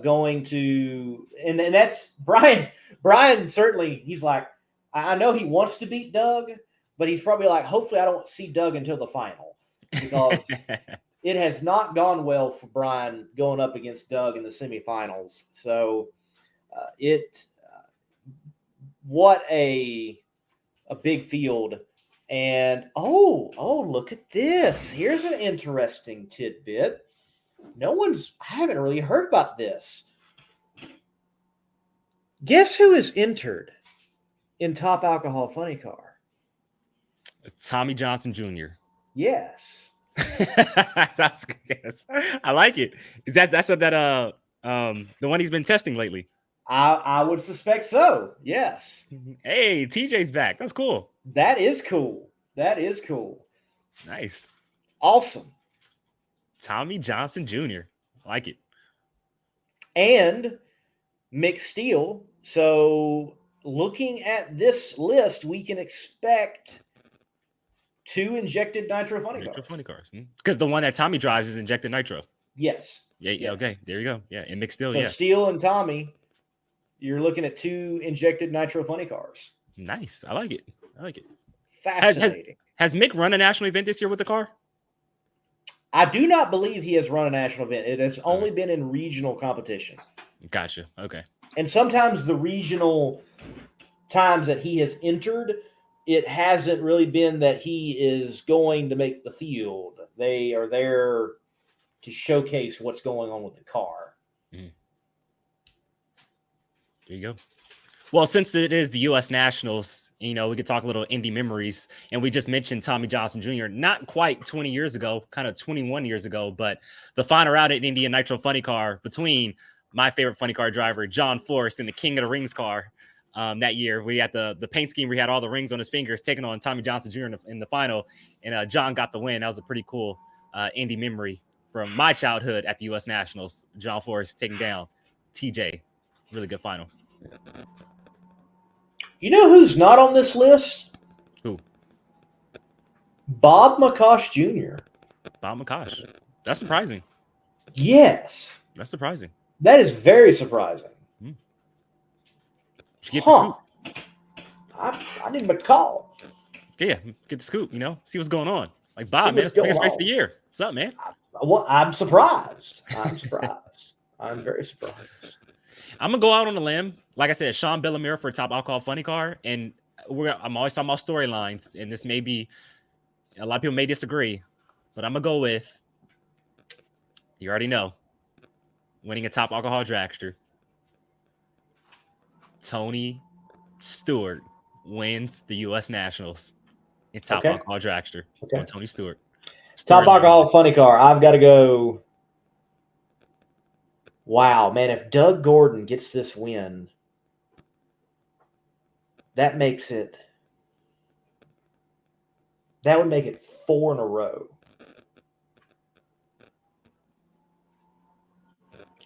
going to, and that's Brian. Brian certainly, he's like, I know he wants to beat Doug, but he's probably like, hopefully I don't see Doug until the final, because it has not gone well for Brian going up against Doug in the semifinals. So what a big field. And look at this. Here's an interesting tidbit. I haven't really heard about this. Guess who is entered in Top Alcohol Funny Car? Tommy Johnson Jr. Yes. That's good guess. I like it. Is that's the one he's been testing lately? I would suspect so. Yes. Hey, TJ's back. That's cool. That is cool. Nice. Awesome. Tommy Johnson Jr. I like it. And Mick Steele. So looking at this list, we can expect 2 injected nitro funny cars. Because the one that Tommy drives is injected nitro. Yes. Yeah. Yes. Okay. There you go. Yeah. And Mick Steele. So Steele and Tommy, you're looking at 2 injected nitro funny cars. Nice. I like it. Fascinating. Has Mick run a national event this year with the car? I do not believe he has run a national event. It has only been in regional competition. Gotcha. Okay. And sometimes the regional times that he has entered, it hasn't really been that he is going to make the field. They are there to showcase what's going on with the car. There you go. Well, since it is the U.S. Nationals, we could talk a little Indy memories. And we just mentioned Tommy Johnson Jr. not quite 20 years ago, kind of 21 years ago, but the final round at Indy Nitro Funny Car between my favorite funny car driver, John Force, and the King of the Rings car that year. We had the paint scheme where he had all the rings on his fingers, taking on Tommy Johnson Jr. in the final. And John got the win. That was a pretty cool Indy memory from my childhood at the U.S. Nationals. John Force taking down TJ. Really good final. You know who's not on this list? Who? Bob McCosh Jr. Bob McCosh. That's surprising. Yes. That's surprising. That is very surprising. Did you get the scoop? I need McCall. Yeah, get the scoop, see what's going on. Like, Bob, man, it's the biggest race of the year. What's up, man? I'm surprised. I'm very surprised. I'm going to go out on a limb. Like I said, Sean Bellemere for Top Alcohol Funny Car. And I'm always talking about storylines. And this may be, a lot of people may disagree. But I'm going to go with, you already know, winning a Top Alcohol Dragster. Tony Stewart wins the U.S. Nationals in Top Alcohol Dragster. On Tony Stewart. Top Alcohol Funny Car. I've got to go. Wow, man, if Doug Gordon gets this win, that would make it 4 in a row.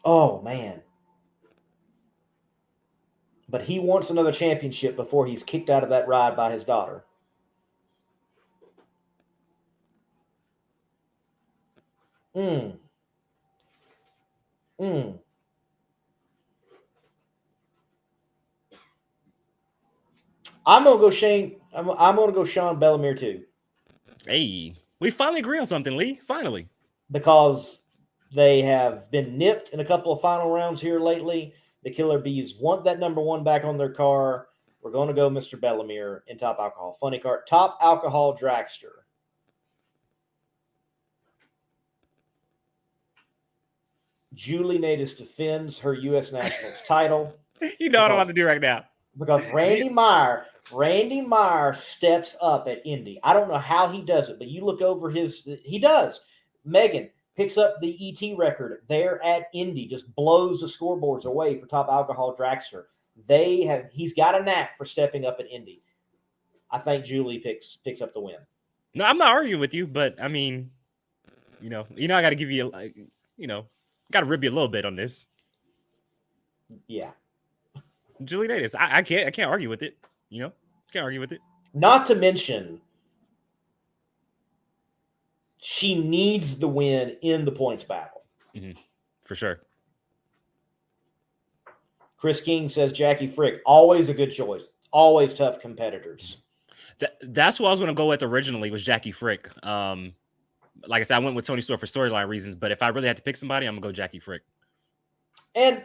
Oh, man. But he wants another championship before he's kicked out of that ride by his daughter. I'm gonna go Shane. I'm gonna go Sean Bellemere too. Hey, we finally agree on something, Lee. Finally, because they have been nipped in a couple of final rounds here lately. The Killer Bees want that number 1 back on their car. We're going to go Mr. Bellemere in Top Alcohol. Funny car. Top Alcohol Dragster. Julie Natus defends her U.S. Nationals title. You know what I'm about to do right now. Because Randy Meyer steps up at Indy. I don't know how he does it, but you look over he does. Megan picks up the ET record there at Indy, just blows the scoreboards away for Top Alcohol Dragster. He's got a knack for stepping up at Indy. I think Julie picks up the win. No, I'm not arguing with you, but I mean, I got to give you, got to rib you a little bit on this. Yeah. Julie Natus, I can't argue with it. Can't argue with it. Not to mention, she needs the win in the points battle. Mm-hmm. For sure. Chris King says Jackie Frick, always a good choice. Always tough competitors. That's what I was going to go with originally, was Jackie Frick. Like I said, I went with Tony Stewart for storyline reasons, but if I really had to pick somebody, I'm going to go Jackie Frick. And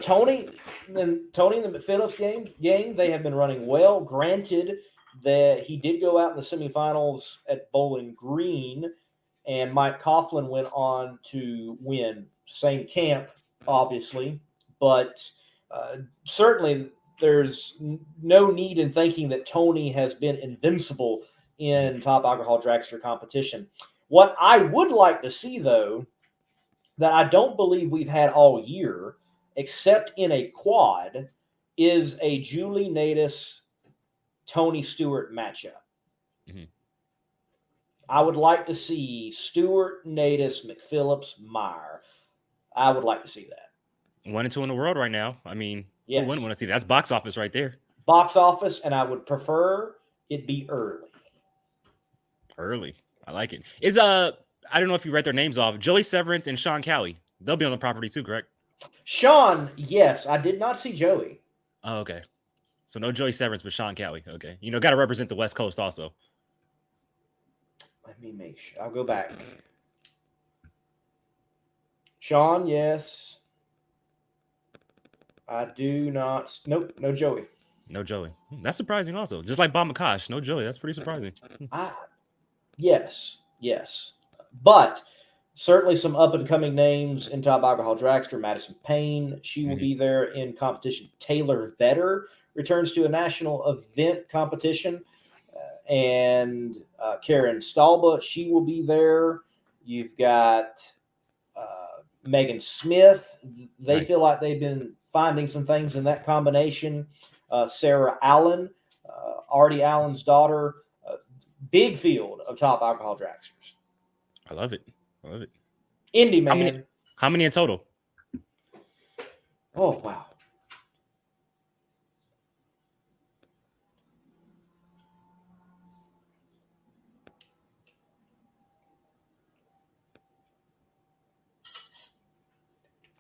Tony and the Phillips gang, they have been running well. Granted that he did go out in the semifinals at Bowling Green, and Mike Coughlin went on to win. Same camp, obviously, but certainly there's no need in thinking that Tony has been invincible in Top Alcohol Dragster competition. What I would like to see, though, that I don't believe we've had all year, except in a quad, is a Julie Natus Tony Stewart matchup. Mm-hmm. I would like to see Stewart, Natus, McPhillips, Meyer. I would like to see that. 1 and 2 in the world right now. I mean, yes. Who wouldn't want to see that? That's box office right there. Box office, and I would prefer it be early. Early. I like it. I don't know if you read their names off. Joey Severance and Sean Cowie. They'll be on the property too, correct? Sean, yes. I did not see Joey. Oh, okay. So no Joey Severance, but Sean Cowie. Okay. Got to represent the West Coast also. Let me make sure. I'll go back. Sean, yes. I do not. Nope, no Joey. No Joey. That's surprising also. Just like Bob McCosh. No Joey. That's pretty surprising. Yes. But certainly some up-and-coming names in Top Alcohol Dragster. Madison Payne, she will be there in competition. Taylor Vetter returns to a national event competition. And Karen Stalba, she will be there. You've got Megan Smith. They feel like they've been finding some things in that combination. Sarah Allen, Artie Allen's daughter. Big field of Top Alcohol Dragsters. I love it. Indy, man. How many in total? Oh, wow.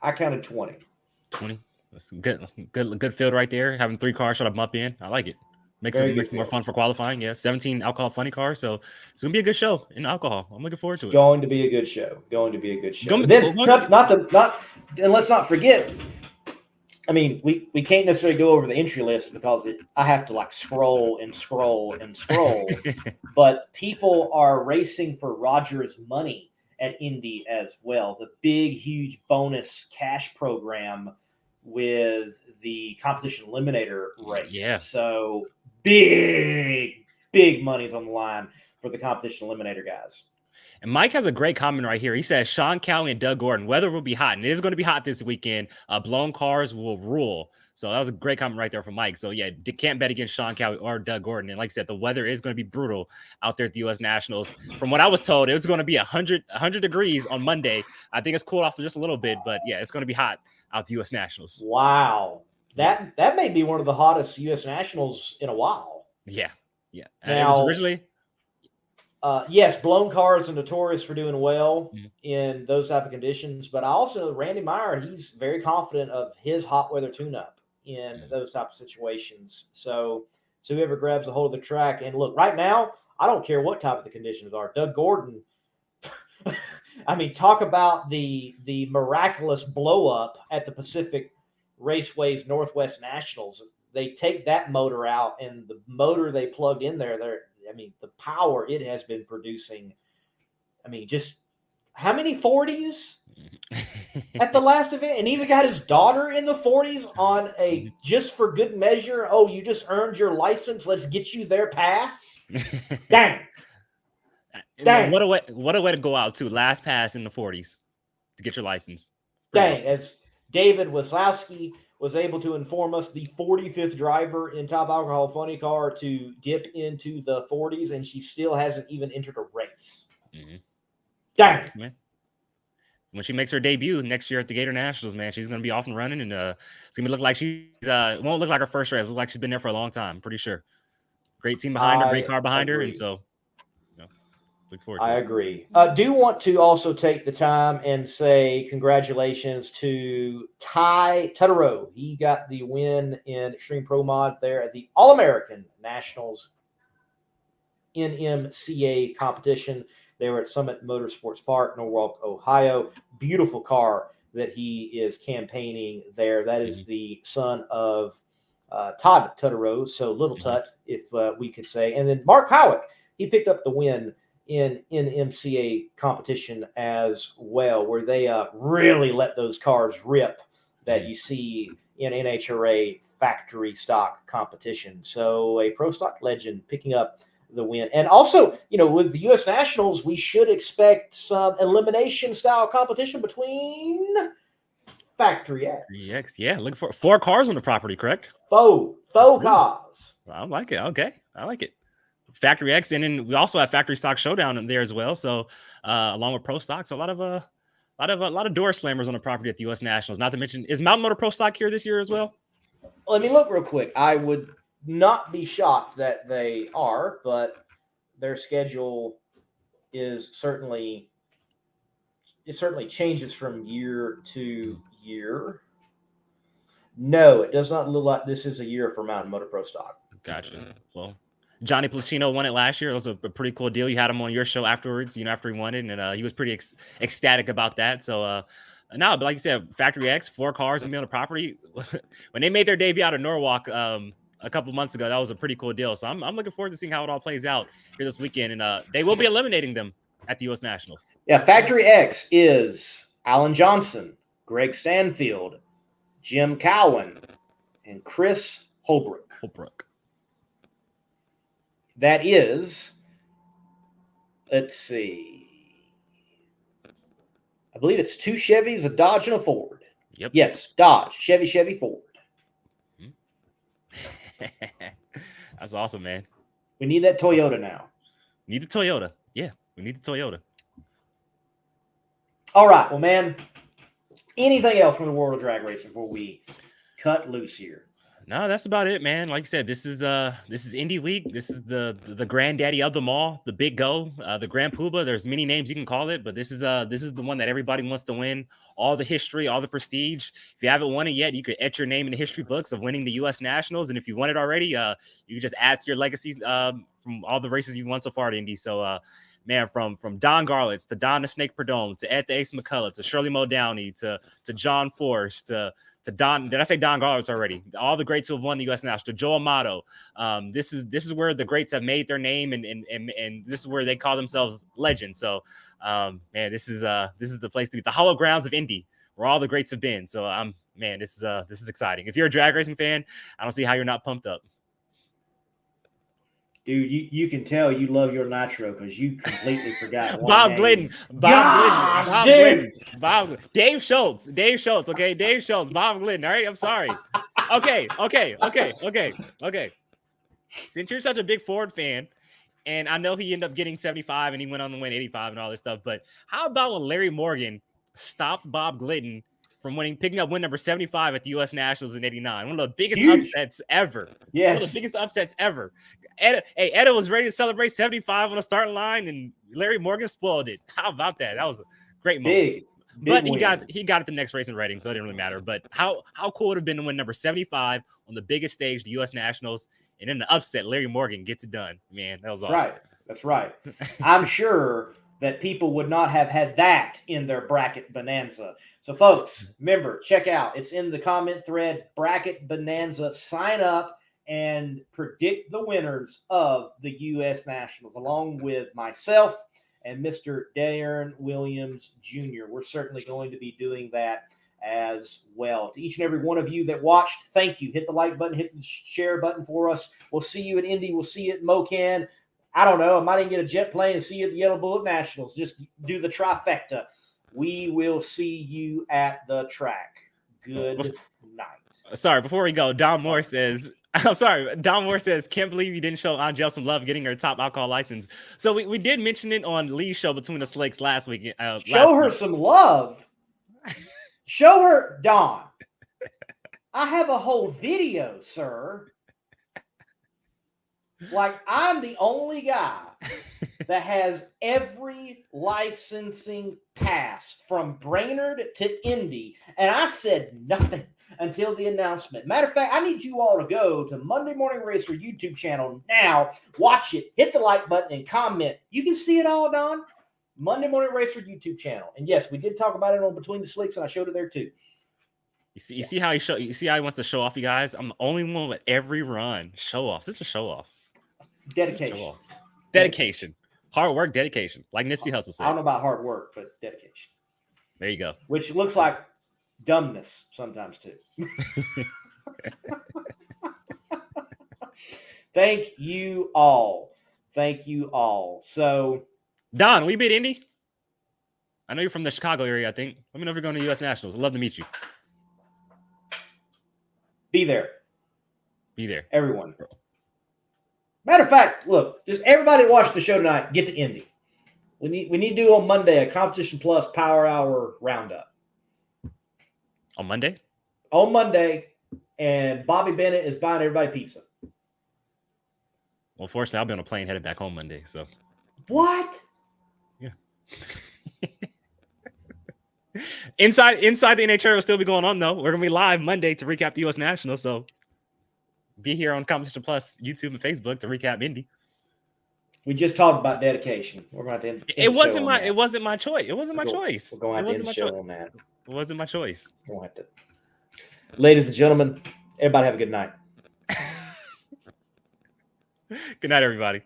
I counted 20. 20. That's good field right there. Having 3 cars try to bump in. I like it. Makes it more fun for qualifying. Yeah, 17 alcohol funny cars. So it's gonna be a good show in alcohol. I'm looking forward to it. Going to be a good show. And let's not forget. I mean, we can't necessarily go over the entry list because I have to scroll and scroll and scroll. But people are racing for Rogers money at Indy as well. The big, huge bonus cash program with the competition eliminator race. Yeah. So big money's on the line for the competition eliminator guys. And Mike has a great comment right here. He says Sean Cowie and Doug Gordon, weather will be hot, and it is going to be hot this weekend. Blown cars will rule. So that was a great comment right there from Mike. So yeah, you can't bet against Sean Cowie or Doug Gordon. And like I said, the weather is going to be brutal out there at the U.S. Nationals. From what I was told, it was going to be 100 degrees on Monday. I think it's cooled off just a little bit, but yeah, it's going to be hot out the U.S. Nationals. Wow. that may be one of the hottest U.S. Nationals in a while. Yeah. And Now, it was originally. Yes, blown cars are notorious for doing well Mhm. in those type of conditions. But Randy Meyer, he's very confident of his hot weather tune-up in those type of situations. So whoever grabs a hold of the track, and look, right now, I don't care what type of the conditions are. Doug Gordon, I mean, talk about the miraculous blow up at the Pacific Raceway's Northwest Nationals. They take that motor out, and the motor they plugged in there, the power it has been producing. I mean, just how many 40s at the last event? And even got his daughter in the 40s on a just for good measure. Oh, you just earned your license. Let's get you there pass. Dang. Dang. What a way to go out too. Last pass in the 40s to get your license. Dang. As David Waslowski was able to inform us, the 45th driver in Top Alcohol Funny Car to dip into the 40s, and she still hasn't even entered a race. Mm-hmm. Dang. Man. When she makes her debut next year at the Gator Nationals, man, she's going to be off and running, and it's going to look like she's won't look like her first race. Look like she's been there for a long time. I'm pretty sure. Great team behind her, great car behind her, and so look forward to it. I agree. Do want to also take the time and say congratulations to Ty Tutterow. He got the win in Extreme Pro Mod there at the All-American Nationals NMCA competition. They were at Summit Motorsports Park, Norwalk, Ohio. Beautiful car that he is campaigning there. That is the son of Todd Tutterow, so Little Tut, if we could say. And then Mark Howick, he picked up the win in NMCA competition as well, where they really let those cars rip that you see in NHRA factory stock competition. So a pro stock legend picking up the win. And also, with the U.S. Nationals, we should expect some elimination style competition between Factory X. Yeah, looking for 4 cars on the property, correct? Faux cars. I like it. Okay, I like it. Factory X, and then we also have Factory Stock Showdown in there as well. So along with Pro Stock, so a lot of door slammers on the property at the U.S. Nationals. Not to mention, is Mountain Motor Pro Stock here this year as well? Let me look real quick. I would not be shocked that they are, but their schedule is certainly changes from year to year. No, it does not look like this is a year for Mountain Motor Pro Stock. Gotcha. Well, Johnny Placino won it last year. It was a pretty cool deal. You had him on your show afterwards, after he won it, and he was pretty ecstatic about that. So but like you said, Factory X, 4 cars on the property. When they made their debut out of Norwalk a couple months ago, that was a pretty cool deal. So I'm looking forward to seeing how it all plays out here this weekend, and they will be eliminating them at the U.S. Nationals. Yeah, Factory X is Alan Johnson, Greg Stanfield, Jim Cowan, and Chris Holbrook. That is, let's see, I believe it's 2 Chevys, a Dodge, and a Ford. Yep. Yes, Dodge, Chevy, Ford. That's awesome, man. We need that Toyota now. Need the Toyota. Yeah, we need the Toyota. All right, well, man, anything else from the world of drag racing before we cut loose here? No, that's about it, man. Like I said, this is Indy Week. This is the granddaddy of them all, the big go, the Grand Poobah. There's many names you can call it, but this is the one that everybody wants to win. All the history, all the prestige. If you haven't won it yet, you could etch your name in the history books of winning the U.S. Nationals. And if you won it already, you can just add to your legacy from all the races you've won so far at Indy. So, man, from Don Garlitz to Don the Snake Perdome to Ed the Ace McCullough to Shirley Moe Downey to John Force to Don, did I say Don Garlitz already? All the greats who have won the U.S. National, to Joe Amato. This is where the greats have made their name, and this is where they call themselves legends. So, man, this is the place to be. The hollow grounds of Indy, where all the greats have been. So, man, this is exciting. If you're a drag racing fan, I don't see how you're not pumped up. Dude, you can tell you love your nitro because you completely forgot Bob Glidden. Dave Schultz. Okay, Dave Schultz. Bob Glidden. All right, I'm sorry. Okay. Since you're such a big Ford fan, and I know he ended up getting 75 and he went on to win 85 and all this stuff, but how about when Larry Morgan stopped Bob Glidden from picking up win number 75 at the U.S. Nationals in '89. One of the biggest Huge. upsets ever. Yes. One of the biggest upsets ever. Etta was ready to celebrate 75 on the starting line, and Larry Morgan spoiled it. How about that? That was a great moment. Big But he win. got it the next race in Reading, so it didn't really matter. But how cool would it have been to win number 75 on the biggest stage, the U.S. Nationals, and in the upset, Larry Morgan gets it done. Man, that was awesome. Right. That's right. I'm sure that people would not have had that in their bracket bonanza. So, folks, remember, check out. It's in the comment thread, Bracket Bonanza. Sign up and predict the winners of the U.S. Nationals, along with myself and Mr. Darren Williams Jr. We're certainly going to be doing that as well. To each and every one of you that watched, thank you. Hit the like button, hit the share button for us. We'll see you at Indy. We'll see you at Mocan. I don't know. I might even get a jet plane and see you at the Yellow Bullet Nationals. Just do the trifecta. We will see you at the track. Good night. Sorry, before we go, Don Moore says, can't believe you didn't show Angel some love getting her top alcohol license. So we did mention it on Lee's show Between the Slicks last week. Show her some love. Show her, Don. I have a whole video, sir. Like, I'm the only guy that has every licensing pass from Brainerd to Indy, and I said nothing until the announcement. Matter of fact, I need you all to go to Monday Morning Racer YouTube channel now, watch it, hit the like button, and comment. You can see it all, Don. Monday Morning Racer YouTube channel. And yes, we did talk about it on Between the Slicks, and I showed it there too. You see how he wants to show off, you guys? I'm the only one with every run. Show off. Such a show off. Dedication. Show off. Dedication. Hard work, dedication. Like Nipsey Hussle said. I don't know about hard work, but dedication. There you go. Which looks like dumbness sometimes too. Thank you all. Thank you all. So, Don, we beat Indy. I know you're from the Chicago area, I think. Let me know if you're going to U.S. Nationals. I'd love to meet you. be there. Be there. Everyone. Matter of fact, look, just everybody watch the show tonight, get to Indy. We need to do on Monday a Competition Plus Power Hour roundup. On Monday? On Monday, and Bobby Bennett is buying everybody pizza. Well, fortunately, I'll be on a plane headed back home Monday. So what? Yeah. Inside the NHRA will still be going on though. We're gonna be live Monday to recap the U.S. Nationals. So be here on Competition Plus YouTube and Facebook to recap Indy. We just talked about dedication. We're about to end It wasn't my choice. It wasn't my choice. We're going to have to end the show on that. It wasn't my choice. We'll have to. Ladies and gentlemen, everybody have a good night. Good night, everybody.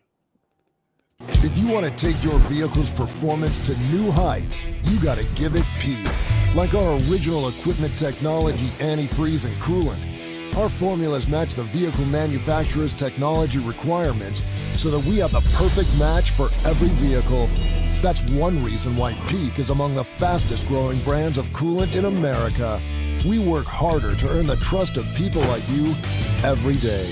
If you want to take your vehicle's performance to new heights, you got to give it P. Like our original equipment technology, antifreeze, and coolant. Our formulas match the vehicle manufacturer's technology requirements so that we have the perfect match for every vehicle. That's one reason why Peak is among the fastest growing brands of coolant in America. We work harder to earn the trust of people like you every day.